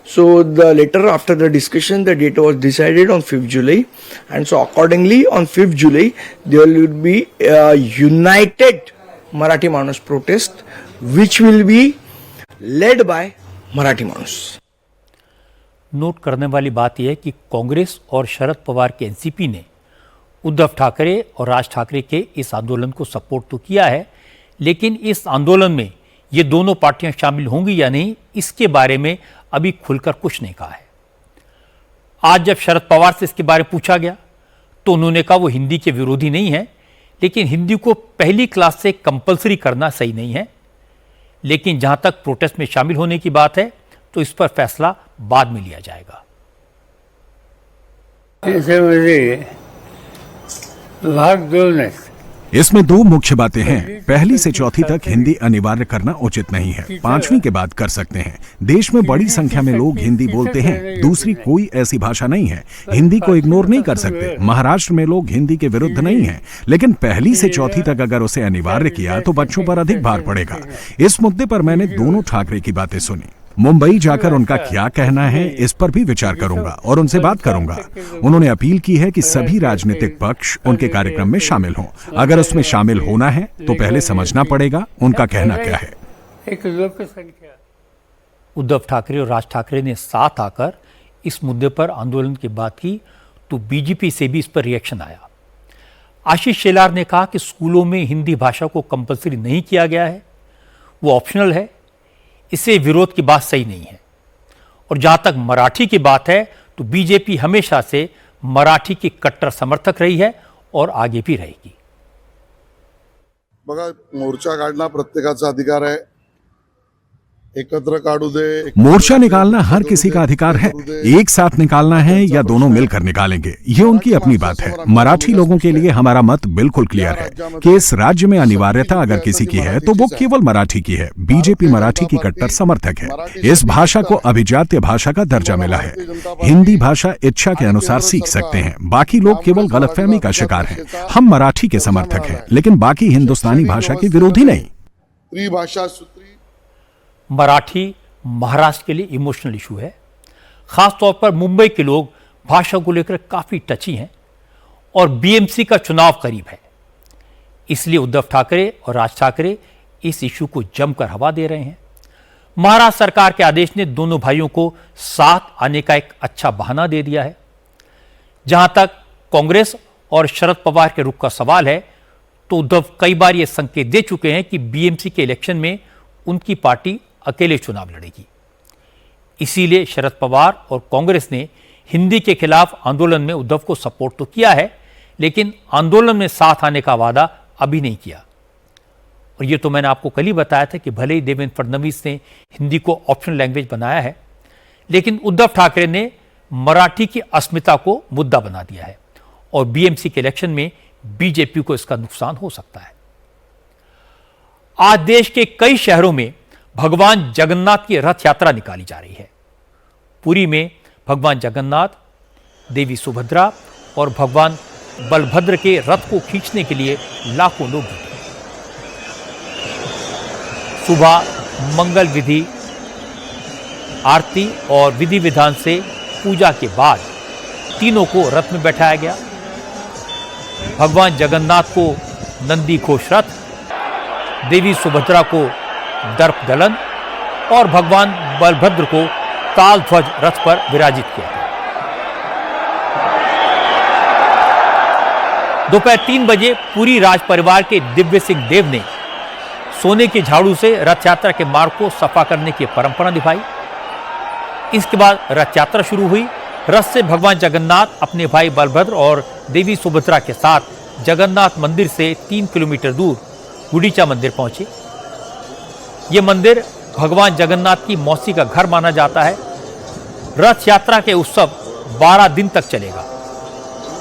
So the later after the discussion, the date was decided on 5th July, and so accordingly on 5th July there will be a united Marathi Manus protest which will be led by Marathi Manus. Note करने वाली बात यह है कि कांग्रेस और शरद पवार के NCP ने उद्धव ठाकरे और राज ठाकरे के इस आंदोलन को सपोर्ट तो किया है, लेकिन इस आंदोलन में ये दोनों पार्टियां शामिल होंगी या नहीं, इसके बारे में अभी खुलकर कुछ नहीं कहा है। आज जब शरद पवार से इसके बारे में पूछा गया तो उन्होंने कहा वो हिंदी के विरोधी नहीं है, लेकिन हिंदी को पहली क्लास से कंपलसरी करना सही नहीं है। लेकिन जहां तक प्रोटेस्ट में शामिल होने की बात है तो इस पर फैसला बाद में लिया जाएगा। इसमें दो मुख्य बातें हैं। पहली से चौथी तक हिंदी अनिवार्य करना उचित नहीं है, 5वीं के बाद कर सकते हैं। देश में बड़ी संख्या में लोग हिंदी बोलते हैं। दूसरी कोई ऐसी भाषा नहीं है, हिंदी को इग्नोर नहीं कर सकते। महाराष्ट्र में लोग हिंदी के विरुद्ध नहीं हैं, लेकिन पहली से चौथी तक अगर उसे अनिवार्य किया तो बच्चों पर अधिक भार पड़ेगा। इस मुद्दे पर मैंने दोनों ठाकरे की बातें सुनी। मुंबई जाकर उनका क्या कहना है इस पर भी विचार करूंगा और उनसे बात करूंगा। उन्होंने अपील की है कि सभी राजनीतिक पक्ष उनके कार्यक्रम में शामिल हों। अगर उसमें शामिल होना है तो पहले समझना पड़ेगा उनका कहना क्या है। उद्धव ठाकरे और राज ठाकरे ने साथ आकर इस मुद्दे पर आंदोलन की बात की तो बीजेपी से भी इस पर रिएक्शन आया। आशीष शेलार ने कहा कि स्कूलों में हिंदी भाषा को कंपलसरी नहीं किया गया है, वो ऑप्शनल है, इससे विरोध की बात सही नहीं है। और जहां तक मराठी की बात है तो बीजेपी हमेशा से मराठी की कट्टर समर्थक रही है और आगे भी रहेगी। बघा, मोर्चा काढणं प्रत्येकाचा अधिकार आहे, एकत्र काढू दे। मोर्चा निकालना हर किसी का अधिकार है, एक साथ निकालना है या दोनों मिलकर निकालेंगे, ये उनकी अपनी बात है। मराठी लोगों के लिए हमारा मत बिल्कुल क्लियर है कि इस राज्य में अनिवार्यता अगर किसी की है तो वो केवल मराठी की है। बीजेपी मराठी की कट्टर समर्थक है। इस भाषा को अभिजात्य भाषा का दर्जा मिला है। हिंदी भाषा इच्छा के अनुसार सीख सकते हैं, बाकी लोग केवल गलतफहमी का शिकार हैं। हम मराठी के समर्थक हैं, लेकिन बाकी हिंदुस्तानी भाषा के विरोधी नहीं। मराठी महाराष्ट्र के लिए इमोशनल इशू है। खासतौर पर मुंबई के लोग भाषा को लेकर काफी टची हैं और बीएमसी का चुनाव करीब है, इसलिए उद्धव ठाकरे और राज ठाकरे इस इशू को जमकर हवा दे रहे हैं। महाराष्ट्र सरकार के आदेश ने दोनों भाइयों को साथ आने का एक अच्छा बहाना दे दिया है। जहां तक कांग्रेस और शरद पवार के रुख का सवाल है तो उद्धव कई बार यह संकेत दे चुके हैं कि बीएमसी के इलेक्शन में उनकी पार्टी अकेले चुनाव लड़ेगी। इसीलिए शरद पवार और कांग्रेस ने हिंदी के खिलाफ आंदोलन में उद्धव को सपोर्ट तो किया है, लेकिन आंदोलन में साथ आने का वादा अभी नहीं किया। और ये तो मैंने आपको कल ही बताया था कि भले ही देवेंद्र फडणवीस ने हिंदी को ऑप्शनल लैंग्वेज बनाया है, लेकिन उद्धव ठाकरे ने मराठी की अस्मिता को मुद्दा बना दिया है और बीएमसी के इलेक्शन में बीजेपी को इसका नुकसान हो सकता है। आज देश के कई शहरों में भगवान जगन्नाथ की रथ यात्रा निकाली जा रही है। पुरी में भगवान जगन्नाथ, देवी सुभद्रा और भगवान बलभद्र के रथ को खींचने के लिए लाखों लोग जुटे। सुबह मंगल विधि, आरती और विधि विधान से पूजा के बाद तीनों को रथ में बैठाया गया। भगवान जगन्नाथ को नंदी घोष रथ, देवी सुभद्रा को दर्प दलन और भगवान बलभद्र को ताल ध्वज रथ पर विराजित किया गया। दोपहर 3 बजे पूरी राज परिवार के दिव्य सिंह देव ने सोने के झाड़ू से रथ यात्रा के मार्ग को सफा करने की परंपरा निभाई। इसके बाद रथ यात्रा शुरू हुई। रथ से भगवान जगन्नाथ अपने भाई बलभद्र और देवी सुभद्रा के साथ जगन्नाथ मंदिर से 3 किलोमीटर दूर गुंडीचा मंदिर पहुंचे। यह मंदिर भगवान जगन्नाथ की मौसी का घर माना जाता है। रथ यात्रा के उत्सव 12 दिन तक चलेगा।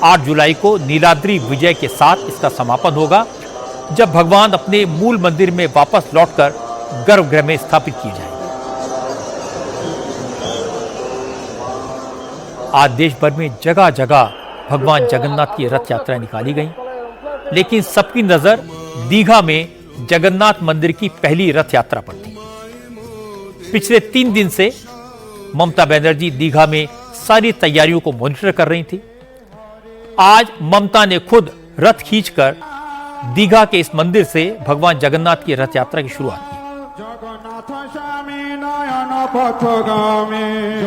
8 जुलाई को नीलाद्री विजय के साथ इसका समापन होगा, जब भगवान अपने मूल मंदिर में वापस लौटकर गर्भगृह में स्थापित किए जाएंगे। आज देश भर में जगह जगह भगवान जगन्नाथ की रथ यात्रा निकाली गई, लेकिन सबकी नजर दीघा में जगन्नाथ मंदिर की पहली रथ यात्रा पर थी। पिछले 3 दिन से ममता बनर्जी दीघा में सारी तैयारियों को मॉनिटर कर रही थी। आज ममता ने खुद रथ खींचकर दीघा के इस मंदिर से भगवान जगन्नाथ की रथ यात्रा की शुरुआत की।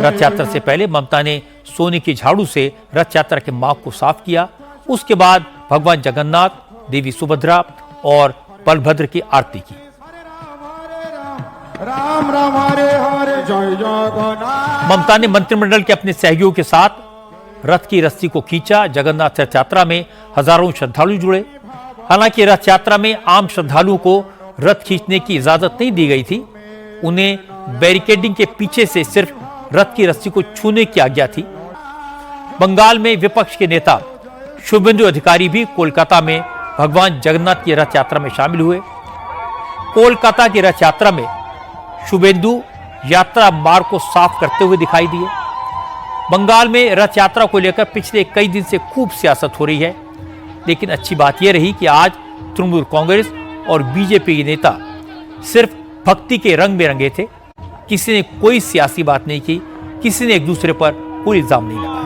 रथ यात्रा से पहले ममता ने सोने की झाड़ू से रथ यात्रा के मार्ग को साफ किया। उसके बाद भगवान जगन्नाथ, देवी सुभद्रा और बलभद्र की आरती की। राम राम हरे हरे जय जगन्नाथ। ममता ने मंत्रिमंडल के अपने सहयोगियों के साथ रथ की रस्सी को खींचा। जगन्नाथ रथ यात्रा में हजारों श्रद्धालु जुड़े। हालांकि रथ यात्रा में आम श्रद्धालुओं को रथ खींचने की इजाजत नहीं दी गई थी। उन्हें बैरिकेडिंग के पीछे से सिर्फ रथ की रस्सी को छूने की आज्ञा थी। बंगाल में विपक्ष के नेता शुभेंदु अधिकारी भी कोलकाता में भगवान जगन्नाथ की रथ यात्रा में शामिल हुए। कोलकाता की रथ यात्रा में शुभेंदु यात्रा मार्ग को साफ करते हुए दिखाई दिए। बंगाल में रथ यात्रा को लेकर पिछले कई दिन से खूब सियासत हो रही है, लेकिन अच्छी बात यह रही कि आज तृणमूल कांग्रेस और बीजेपी के नेता सिर्फ भक्ति के रंग में रंगे थे। किसी ने कोई सियासी बात नहीं की, किसी ने एक दूसरे पर कोई इल्जाम नहीं लगाया।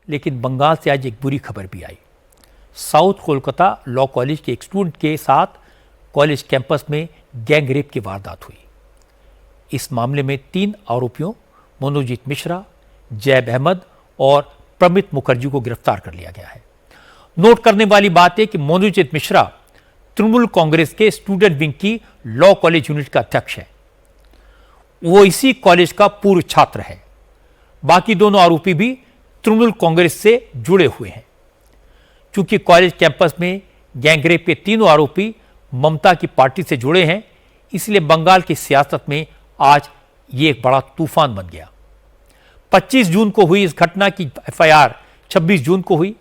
लेकिन बंगाल से आज एक बुरी खबर भी आई। साउथ कोलकाता लॉ कॉलेज के एक स्टूडेंट के साथ कॉलेज कैंपस में गैंग रेप की वारदात हुई। इस मामले में 3 आरोपियों मनोजीत मिश्रा, जैब अहमद और प्रमित मुखर्जी को गिरफ्तार कर लिया गया है। नोट करने वाली बात है कि मनोजीत मिश्रा तृणमूल कांग्रेस के स्टूडेंट विंग की लॉ कॉलेज यूनिट का अध्यक्ष है। वो इसी कॉलेज का पूर्व छात्र है। बाकी दोनों आरोपी भी तृणमूल कांग्रेस से जुड़े हुए हैं। चूंकि कॉलेज कैंपस में गैंगरेप के तीनों आरोपी ममता की पार्टी से जुड़े हैं, इसलिए बंगाल की सियासत में आज ये एक बड़ा तूफान बन गया। 25 जून को हुई इस घटना की एफआईआर 26 जून को हुई।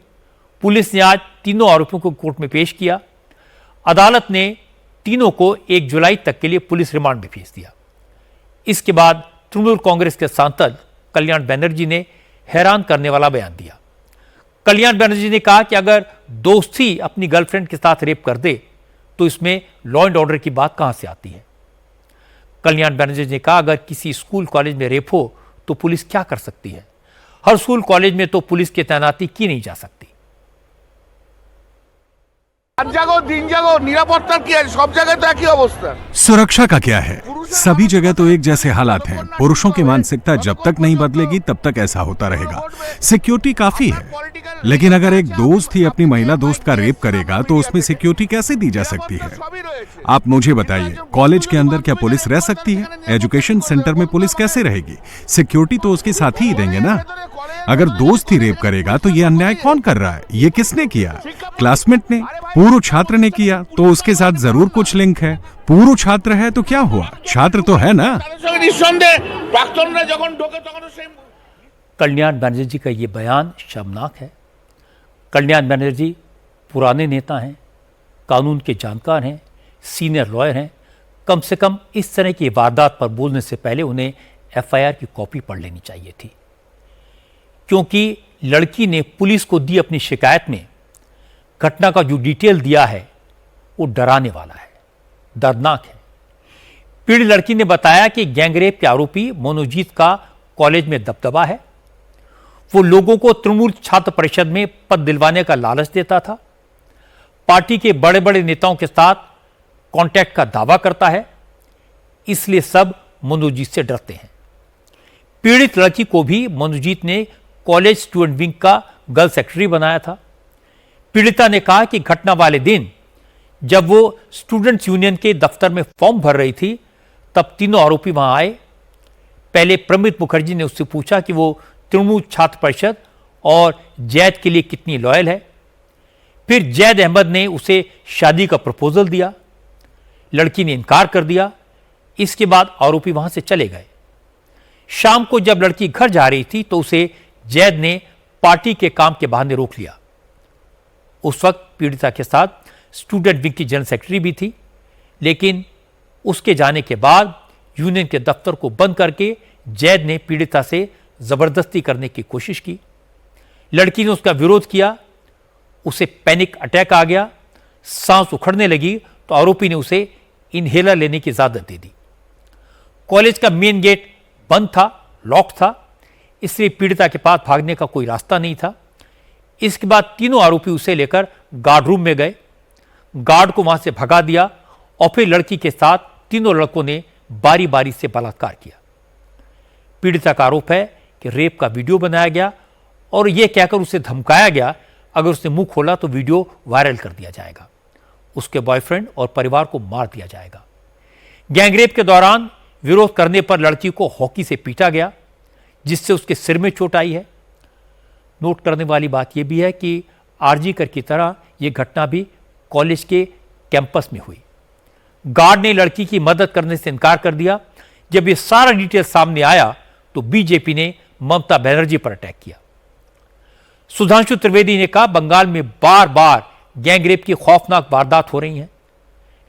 पुलिस ने आज तीनों आरोपियों को कोर्ट में पेश किया। अदालत ने तीनों को 1 जुलाई तक के लिए पुलिस रिमांड में भेज दिया। इसके बाद तृणमूल कांग्रेस के सांसद कल्याण बनर्जी ने हैरान करने वाला बयान दिया। कल्याण बनर्जी ने कहा कि अगर दोस्त ही अपनी गर्लफ्रेंड के साथ रेप कर दे तो इसमें लॉ एंड ऑर्डर की बात कहां से आती है। कल्याण बनर्जी ने कहा अगर किसी स्कूल कॉलेज में रेप हो तो पुलिस क्या कर सकती है। हर स्कूल कॉलेज में तो पुलिस की तैनाती की नहीं जा सकती। सुरक्षा का क्या है, सभी जगह तो एक जैसे हालात हैं। पुरुषों की मानसिकता जब तक नहीं बदलेगी तब तक ऐसा होता रहेगा। सिक्योरिटी काफी है, लेकिन अगर एक दोस्त ही अपनी महिला दोस्त का रेप करेगा तो उसमें सिक्योरिटी कैसे दी जा सकती है। आप मुझे बताइए, कॉलेज के अंदर क्या पुलिस रह सकती है? एजुकेशन सेंटर में पुलिस कैसे रहेगी? सिक्योरिटी तो उसके साथ ही देंगे ना। अगर दोस्त ही रेप करेगा तो ये अन्याय कौन कर रहा है? ये किसने किया? क्लासमेट ने, पूर्व छात्र ने किया तो उसके साथ जरूर कुछ लिंक है। पूर्व छात्र है तो क्या हुआ, छात्र तो है ना। कल्याण बनर्जी का ये बयान शर्मनाक है। कल्याण बनर्जी पुराने नेता हैं, कानून के जानकार हैं, सीनियर लॉयर हैं। कम से कम इस तरह की वारदात पर बोलने से पहले उन्हें एफआईआर की कॉपी पढ़ लेनी चाहिए थी, क्योंकि लड़की ने पुलिस को दी अपनी शिकायत में घटना का जो डिटेल दिया है वो डराने वाला है, दर्दनाक है। पीड़ित लड़की ने बताया कि गैंगरेप के आरोपी मनोजीत का कॉलेज में दबदबा है। वो लोगों को तृणमूल छात्र परिषद में पद दिलवाने का लालच देता था। पार्टी के बड़े बड़े नेताओं के साथ कांटेक्ट का दावा करता है, इसलिए सब मनोजीत से डरते हैं। पीड़ित लड़की को भी मनोजीत ने कॉलेज स्टूडेंट विंग का गर्ल सेक्रेटरी बनाया था। पीड़िता ने कहा कि घटना वाले दिन जब वो स्टूडेंट्स यूनियन के दफ्तर में फॉर्म भर रही थी तब तीनों आरोपी वहां आए। पहले प्रमित मुखर्जी ने उससे पूछा कि वो तृणमूल छात्र परिषद और जैद के लिए कितनी लॉयल है। फिर जैद अहमद ने उसे शादी का प्रपोजल दिया। लड़की ने इनकार कर दिया। इसके बाद आरोपी वहां से चले गए। शाम को जब लड़की घर जा रही थी तो उसे जैद ने पार्टी के काम के बहाने रोक लिया। उस वक्त पीड़िता के साथ स्टूडेंट विंग की जनरल सेक्रेटरी भी थी, लेकिन उसके जाने के बाद यूनियन के दफ्तर को बंद करके जैद ने पीड़िता से जबरदस्ती करने की कोशिश की। लड़की ने उसका विरोध किया। उसे पैनिक अटैक आ गया, सांस उखड़ने लगी तो आरोपी ने उसे इनहेलर लेने की इजाजत दे दी। कॉलेज का मेन गेट बंद था, लॉक था, इसलिए पीड़िता के पास भागने का कोई रास्ता नहीं था। इसके बाद तीनों आरोपी उसे लेकर गार्ड रूम में गए। गार्ड को वहां से भगा दिया और फिर लड़की के साथ तीनों लड़कों ने बारी बारी से बलात्कार किया। पीड़िता का आरोप है कि रेप का वीडियो बनाया गया और यह कहकर उसे धमकाया गया अगर उसने मुंह खोला तो वीडियो वायरल कर दिया जाएगा, उसके बॉयफ्रेंड और परिवार को मार दिया जाएगा। गैंगरेप के दौरान विरोध करने पर लड़की को हॉकी से पीटा गया, जिससे उसके सिर में चोट आई है। नोट करने वाली बात यह भी है कि आरजी कर की तरह यह घटना भी कॉलेज के कैंपस में हुई। गार्ड ने लड़की की मदद करने से इनकार कर दिया। जब यह सारा डिटेल सामने आया तो बीजेपी ने ममता बनर्जी पर अटैक किया। सुधांशु त्रिवेदी ने कहा, बंगाल में बार बार गैंगरेप की खौफनाक वारदात हो रही हैं,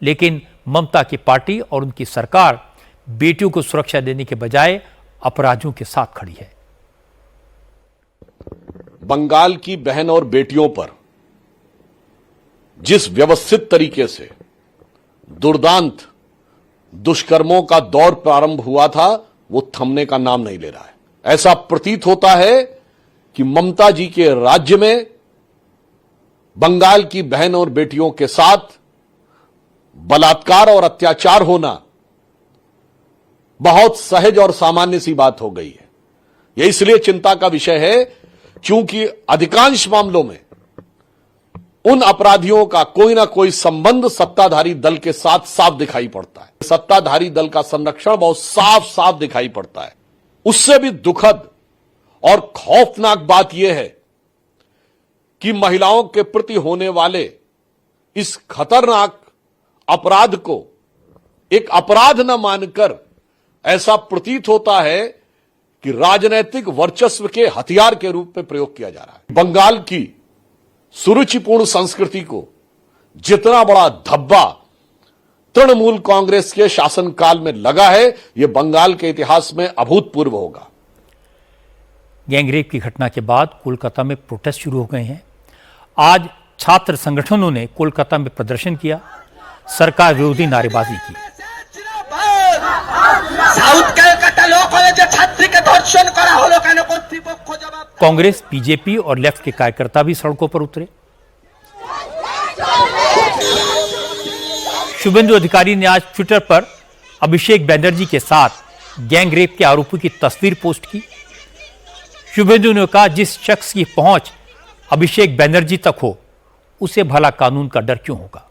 लेकिन ममता की पार्टी और उनकी सरकार बेटियों को सुरक्षा देने के बजाय अपराधियों के साथ खड़ी है। बंगाल की बहन और बेटियों पर जिस व्यवस्थित तरीके से दुर्दांत दुष्कर्मों का दौर प्रारंभ हुआ था, वो थमने का नाम नहीं ले रहा है। ऐसा प्रतीत होता है कि ममता जी के राज्य में बंगाल की बहन और बेटियों के साथ बलात्कार और अत्याचार होना बहुत सहज और सामान्य सी बात हो गई है। यह इसलिए चिंता का विषय है क्योंकि अधिकांश मामलों में उन अपराधियों का कोई ना कोई संबंध सत्ताधारी दल के साथ साफ दिखाई पड़ता है। सत्ताधारी दल का संरक्षण बहुत साफ साफ दिखाई पड़ता है। उससे भी दुखद और खौफनाक बात यह है कि महिलाओं के प्रति होने वाले इस खतरनाक अपराध को एक अपराध न मानकर ऐसा प्रतीत होता है कि राजनीतिक वर्चस्व के हथियार के रूप में प्रयोग किया जा रहा है। बंगाल की सुरुचिपूर्ण संस्कृति को जितना बड़ा धब्बा तृणमूल कांग्रेस के शासनकाल में लगा है, यह बंगाल के इतिहास में अभूतपूर्व होगा। गैंगरेप की घटना के बाद कोलकाता में प्रोटेस्ट शुरू हो गए हैं। आज छात्र संगठनों ने कोलकाता में प्रदर्शन किया, सरकार विरोधी नारेबाजी की। कांग्रेस, बीजेपी और लेफ्ट के कार्यकर्ता भी सड़कों पर उतरे। शुभेंदु अधिकारी ने आज ट्विटर पर अभिषेक बनर्जी के साथ गैंगरेप के आरोपी की तस्वीर पोस्ट की। शुभेंदु ने कहा, जिस शख्स की पहुंच अभिषेक बनर्जी तक हो, उसे भला कानून का डर क्यों होगा।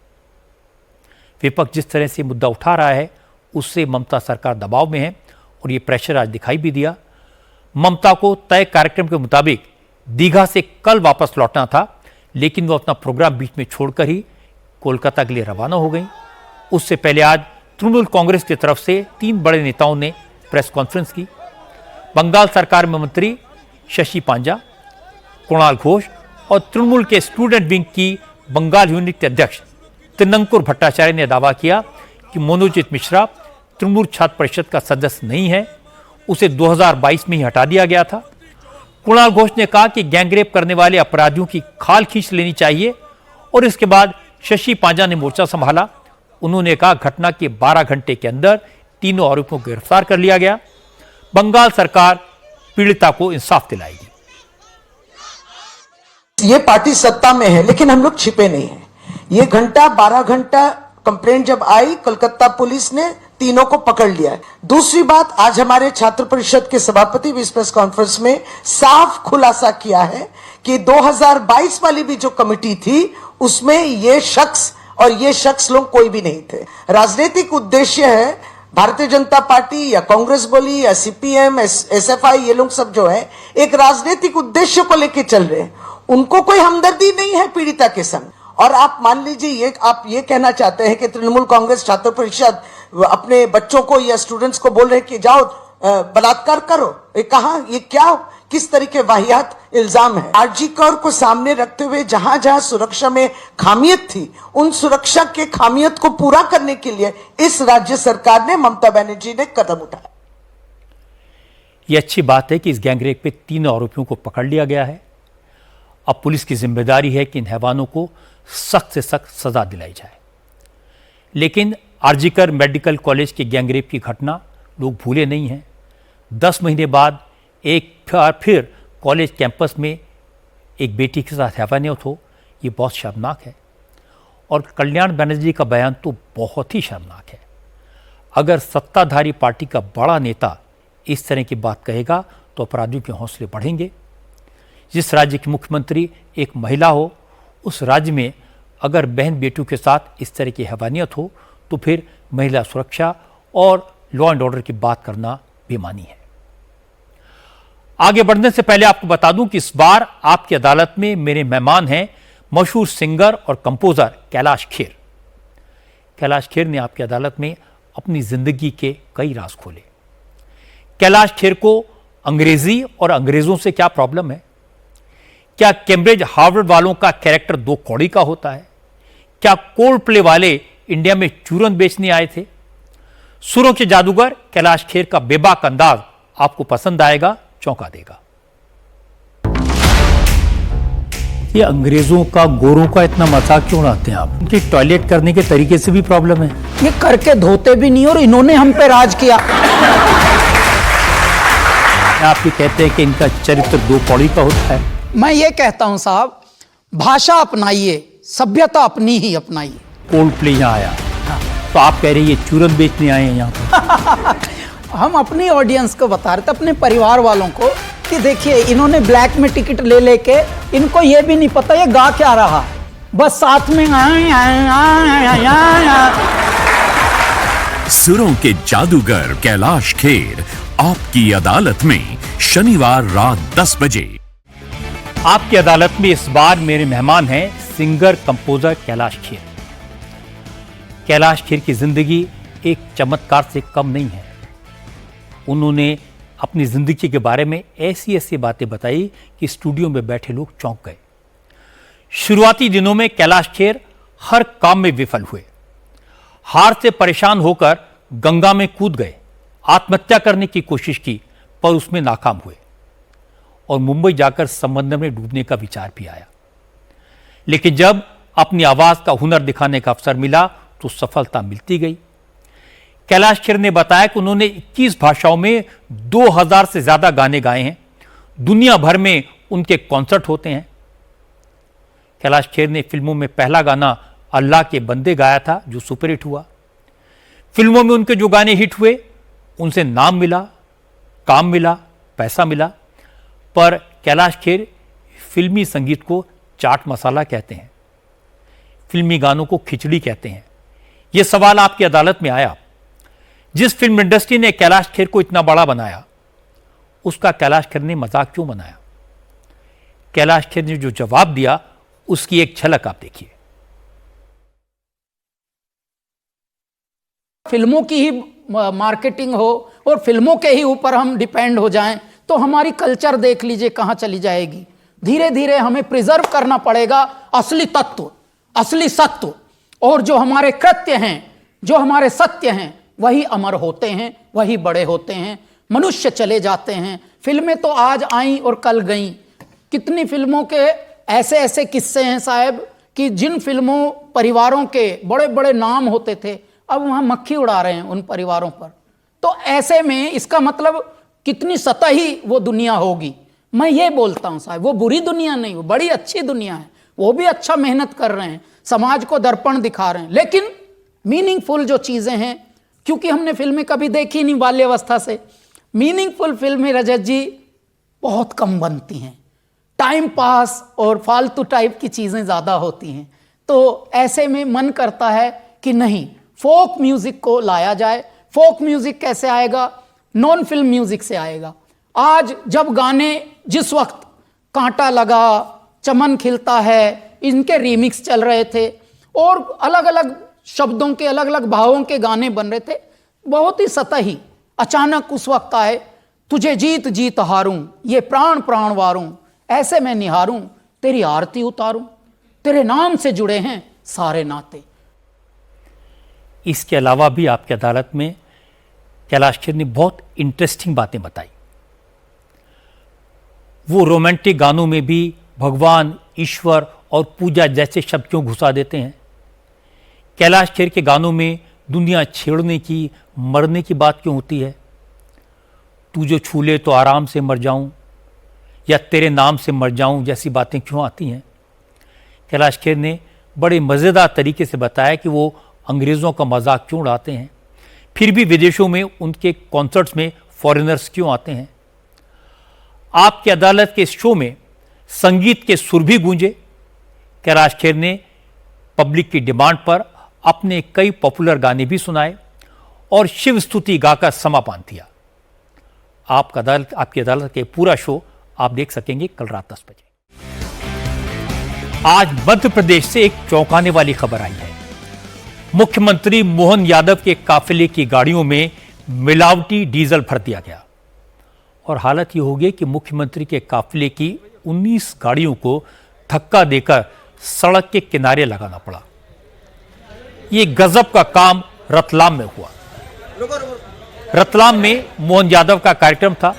विपक्ष जिस तरह से मुद्दा उठा रहा है, उससे ममता सरकार दबाव में है और ये प्रेशर आज दिखाई भी दिया। ममता को तय कार्यक्रम के मुताबिक दीघा से कल वापस लौटना था, लेकिन वो अपना प्रोग्राम बीच में छोड़कर ही कोलकाता के लिए रवाना हो गई। उससे पहले आज तृणमूल कांग्रेस की तरफ से 3 बड़े नेताओं ने प्रेस कॉन्फ्रेंस की। बंगाल सरकार में मंत्री शशि पांजा, कुणाल घोष और तृणमूल के स्टूडेंट विंग की बंगाल यूनिट के अध्यक्ष तिनंकुर भट्टाचार्य ने दावा किया कि मनोजीत मिश्रा तृणमूल छात्र परिषद का सदस्य नहीं है, उसे 2022 में ही हटा दिया गया था। कुणाल घोष ने कहा कि गैंगरेप करने वाले अपराधियों की खाल खींच लेनी चाहिए और इसके बाद शशि पांजा ने मोर्चा संभाला। उन्होंने कहा, घटना के 12 घंटे के अंदर तीनों आरोपियों को गिरफ्तार कर लिया गया। बंगाल सरकार पीड़िता को इंसाफ दिलाएगी। ये पार्टी सत्ता में है, लेकिन हम लोग छिपे नहीं हैं। ये 12 घंटा कंप्लेंट जब आई, कोलकाता पुलिस ने तीनों को पकड़ लिया है। दूसरी बात, आज हमारे छात्र परिषद के सभापति भी इस प्रेस कॉन्फ्रेंस में साफ खुलासा किया है कि 2022 वाली भी जो कमेटी थी, उसमें ये शख्स लोग कोई भी नहीं थे। राजनीतिक उद्देश्य है, भारतीय जनता पार्टी या कांग्रेस बोली या सीपीएम, एसएफआई, ये लोग सब जो है एक राजनीतिक उद्देश्य को लेके चल रहे हैं। उनको कोई हमदर्दी नहीं है पीड़िता के संग। और आप मान लीजिए, आप ये कहना चाहते हैं कि तृणमूल कांग्रेस छात्र परिषद अपने बच्चों को या स्टूडेंट्स को बोल रहे हैं कि जाओ बलात्कार करो। ये कहां, ये क्या, किस तरह के वाहियात इल्जाम है। आरजी कर को सामने रखते हुए जहां जहां सुरक्षा में खामियत थी, उन सुरक्षा के खामियत को पूरा करने के लिए इस राज्य सरकार ने, ममता बनर्जी ने कदम उठाया। यह अच्छी बात है कि इस गैंगरेप पे 3 आरोपियों को पकड़ लिया गया है। अब पुलिस की जिम्मेदारी है कि इन हैवानों को सख्त से सख्त सजा दिलाई जाए। लेकिन आरजीकर मेडिकल कॉलेज के गैंगरेप की घटना लोग भूले नहीं हैं। 10 महीने बाद एक फिर कॉलेज कैंपस में एक बेटी के साथ हैवानियत हो, ये बहुत शर्मनाक है। और कल्याण बनर्जी का बयान तो बहुत ही शर्मनाक है। अगर सत्ताधारी पार्टी का बड़ा नेता इस तरह की बात कहेगा तो अपराधियों के हौसले बढ़ेंगे। जिस राज्य की मुख्यमंत्री एक महिला हो, उस राज्य में अगर बहन बेटियों के साथ इस तरह की हैवानियत हो तो फिर महिला सुरक्षा और लॉ एंड ऑर्डर की बात करना बेमानी है। आगे बढ़ने से पहले आपको बता दूं कि इस बार आपकी अदालत में मेरे मेहमान हैं मशहूर सिंगर और कंपोजर कैलाश खेर। कैलाश खेर ने आपकी अदालत में अपनी जिंदगी के कई राज खोले। कैलाश खेर को अंग्रेजी और अंग्रेजों से क्या प्रॉब्लम है? क्या कैम्ब्रिज हार्वर्ड वालों का कैरेक्टर दो कौड़ी का होता है? क्या कोल्ड प्ले वाले इंडिया में चूरन बेचने आए थे? सुरों के जादूगर कैलाश खेर का बेबाक अंदाज आपको पसंद आएगा, चौंका देगा। ये अंग्रेजों का, गोरों का इतना मजाक क्यों उड़ाते हैं आप? उनकी टॉयलेट करने के तरीके से भी प्रॉब्लम है। ये करके धोते भी नहीं और इन्होंने हम पे राज किया। आप ये कहते हैं कि इनका चरित्र दो कौड़ी का होता है। मैं ये कहता हूं साहब, भाषा अपनाइए, सभ्यता अपनी ही अपनाइए। कोल्ड प्ले यहाँ आया, तो आप कह रहे हैं ये चूरन बेचने आए हैं यहाँ पर। हम अपनी ऑडियंस को बता रहे थे, अपने परिवार वालों को, कि देखिए इन्होंने ब्लैक में टिकट ले लेके, इनको ये भी नहीं पता ये गा क्या रहा, बस साथ में सुरों के जादूगर कैलाश खेर आपकी अदालत में शनिवार रात 10 बजे। आपकी अदालत में इस बार मेरे मेहमान हैं सिंगर कंपोजर कैलाश खेर। कैलाश खेर की जिंदगी एक चमत्कार से कम नहीं है। उन्होंने अपनी जिंदगी के बारे में ऐसी ऐसी बातें बताई कि स्टूडियो में बैठे लोग चौंक गए। शुरुआती दिनों में कैलाश खेर हर काम में विफल हुए। हार से परेशान होकर गंगा में कूद गए, आत्महत्या करने की कोशिश की पर उसमें नाकाम हुए और मुंबई जाकर समंदर में डूबने का विचार भी आया। लेकिन जब अपनी आवाज का हुनर दिखाने का अवसर मिला तो सफलता मिलती गई। कैलाश खेर ने बताया कि उन्होंने 21 भाषाओं में 2000 से ज्यादा गाने गाए हैं। दुनिया भर में उनके कॉन्सर्ट होते हैं। कैलाश खेर ने फिल्मों में पहला गाना अल्लाह के बंदे गाया था जो सुपरहिट हुआ। फिल्मों में उनके जो गाने हिट हुए उनसे नाम मिला, काम मिला, पैसा मिला, पर कैलाश खेर फिल्मी संगीत को चाट मसाला कहते हैं, फिल्मी गानों को खिचड़ी कहते हैं। यह सवाल आपकी अदालत में आया, जिस फिल्म इंडस्ट्री ने कैलाश खेर को इतना बड़ा बनाया उसका कैलाश खेर ने मजाक क्यों बनाया? कैलाश खेर ने जो जवाब दिया उसकी एक झलक आप देखिए। फिल्मों की ही मार्केटिंग हो और फिल्मों के ही ऊपर हम डिपेंड हो जाएं तो हमारी कल्चर देख लीजिए कहां चली जाएगी। धीरे धीरे हमें प्रिजर्व करना पड़ेगा असली तत्व, असली सत्व, और जो हमारे कृत्य हैं, जो हमारे सत्य हैं, वही अमर होते हैं, वही बड़े होते हैं। मनुष्य चले जाते हैं, फिल्में तो आज आई और कल गईं। कितनी फिल्मों के ऐसे ऐसे किस्से हैं साहब कि जिन फिल्मों परिवारों के बड़े बड़े नाम होते थे अब वहां मक्खी उड़ा रहे हैं उन परिवारों पर। तो ऐसे में इसका मतलब कितनी सतही वो दुनिया होगी। मैं ये बोलता हूं साहब, वो बुरी दुनिया नहीं, वो बड़ी अच्छी दुनिया है। वो भी अच्छा मेहनत कर रहे हैं, समाज को दर्पण दिखा रहे हैं, लेकिन मीनिंगफुल जो चीजें हैं, क्योंकि हमने फिल्में कभी देखी नहीं बाल्यावस्था से, मीनिंगफुल फिल्में रजत जी बहुत कम बनती हैं। टाइम पास और फालतू टाइप की चीजें ज्यादा होती हैं। तो ऐसे में मन करता है कि नहीं, फोक म्यूजिक को लाया जाए। फोक म्यूजिक कैसे आएगा? नॉन फिल्म म्यूजिक से आएगा। आज जब गाने, जिस वक्त कांटा लगा, चमन खिलता है, इनके रीमिक्स चल रहे थे और अलग अलग शब्दों के, अलग अलग भावों के गाने बन रहे थे, बहुत ही सतही। अचानक उस वक्त आए, तुझे जीत जीत हारूं, ये प्राण प्राण वारूं, ऐसे मैं निहारूं, तेरी आरती उतारूं, तेरे नाम से जुड़े हैं सारे नाते। इसके अलावा भी आपकी अदालत में कैलाश खेर ने बहुत इंटरेस्टिंग बातें बताई। वो रोमांटिक गानों में भी भगवान, ईश्वर और पूजा जैसे शब्द क्यों घुसा देते हैं? कैलाश खेर के गानों में दुनिया छेड़ने की, मरने की बात क्यों होती है? तू जो छू ले तो आराम से मर जाऊं या तेरे नाम से मर जाऊं जैसी बातें क्यों आती हैं? कैलाश खेर ने बड़े मज़ेदार तरीके से बताया कि वो अंग्रेज़ों का मजाक क्यों उड़ाते हैं, फिर भी विदेशों में उनके कॉन्सर्ट्स में फॉरेनर्स क्यों आते हैं। आपकी अदालत के इस शो में संगीत के सुर भी गूंजे। कैलाश खेर ने पब्लिक की डिमांड पर अपने कई पॉपुलर गाने भी सुनाए और शिव स्तुति गाकर समापन दिया। आपकी अदालत के पूरा शो आप देख सकेंगे कल रात 10 बजे। आज मध्य प्रदेश से एक चौंकाने वाली खबर आई है। मुख्यमंत्री मोहन यादव के काफिले की गाड़ियों में मिलावटी डीजल भर दिया गया और हालत यह हो गई कि मुख्यमंत्री के काफिले की 19 गाड़ियों को धक्का देकर सड़क के किनारे लगाना पड़ा। यह गजब का काम रतलाम में हुआ। रतलाम में मोहन यादव का कार्यक्रम था।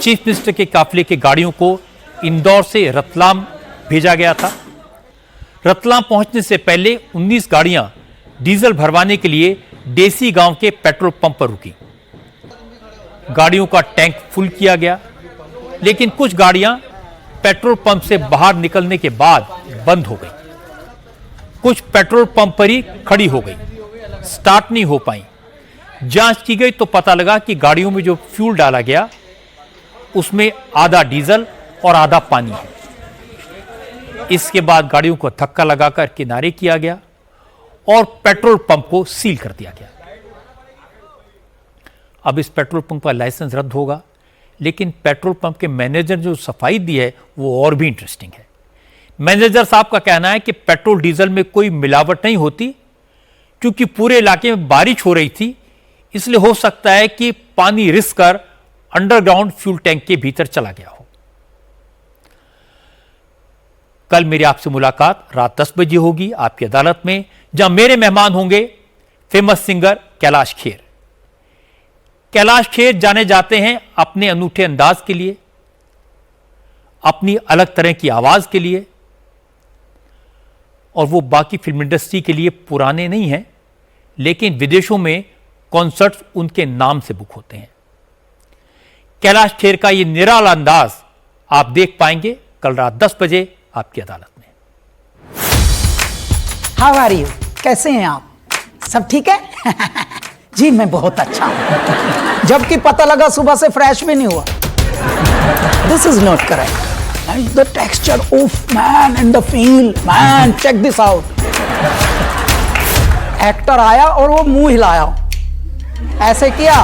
चीफ मिनिस्टर के काफिले की गाड़ियों को इंदौर से रतलाम भेजा गया था। रतलाम पहुंचने से पहले 19 गाड़ियां डीजल भरवाने के लिए देसी गांव के पेट्रोल पंप पर रुकी। गाड़ियों का टैंक फुल किया गया, लेकिन कुछ गाड़ियां पेट्रोल पंप से बाहर निकलने के बाद बंद हो गई। कुछ पेट्रोल पंप पर ही खड़ी हो गई, स्टार्ट नहीं हो पाई। जांच की गई तो पता लगा कि गाड़ियों में जो फ्यूल डाला गया उसमें आधा डीजल और आधा पानी है। इसके बाद गाड़ियों को धक्का लगाकर किनारे किया गया और पेट्रोल पंप को सील कर दिया गया। अब इस पेट्रोल पंप का लाइसेंस रद्द होगा, लेकिन पेट्रोल पंप के मैनेजर जो सफाई दी है वो और भी इंटरेस्टिंग है। मैनेजर साहब का कहना है कि पेट्रोल डीजल में कोई मिलावट नहीं होती, क्योंकि पूरे इलाके में बारिश हो रही थी, इसलिए हो सकता है कि पानी रिस कर अंडरग्राउंड फ्यूल टैंक के भीतर चला गया हो। कल मेरी आपसे मुलाकात रात 10 बजे होगी आपकी अदालत में, जहां मेरे मेहमान होंगे फेमस सिंगर कैलाश खेर। कैलाश खेर जाने जाते हैं अपने अनूठे अंदाज के लिए, अपनी अलग तरह की आवाज के लिए, और वो बाकी फिल्म इंडस्ट्री के लिए पुराने नहीं हैं, लेकिन विदेशों में कॉन्सर्ट्स उनके नाम से बुक होते हैं। कैलाश खेर का ये निराला अंदाज आप देख पाएंगे कल रात 10 बजे आपकी अदालत में। How are you? कैसे हैं आप? सब ठीक है? जी मैं बहुत अच्छा हूं, जबकि पता लगा सुबह से फ्रेश भी नहीं हुआ। This is not correct. And the texture of man and the feel man, check this out. Actor आया और वो मुंह हिलाया, ऐसे किया,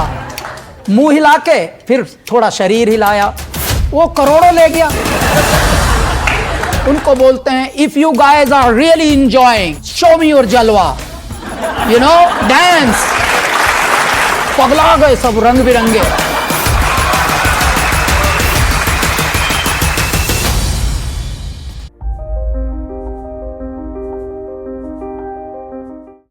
मुंह हिला के फिर थोड़ा शरीर हिलाया, वो करोड़ों ले गया। उनको बोलते हैं if you guys are really enjoying, show me your जलवा, यू नो, डांस। पगला गए सब रंग बिरंगे।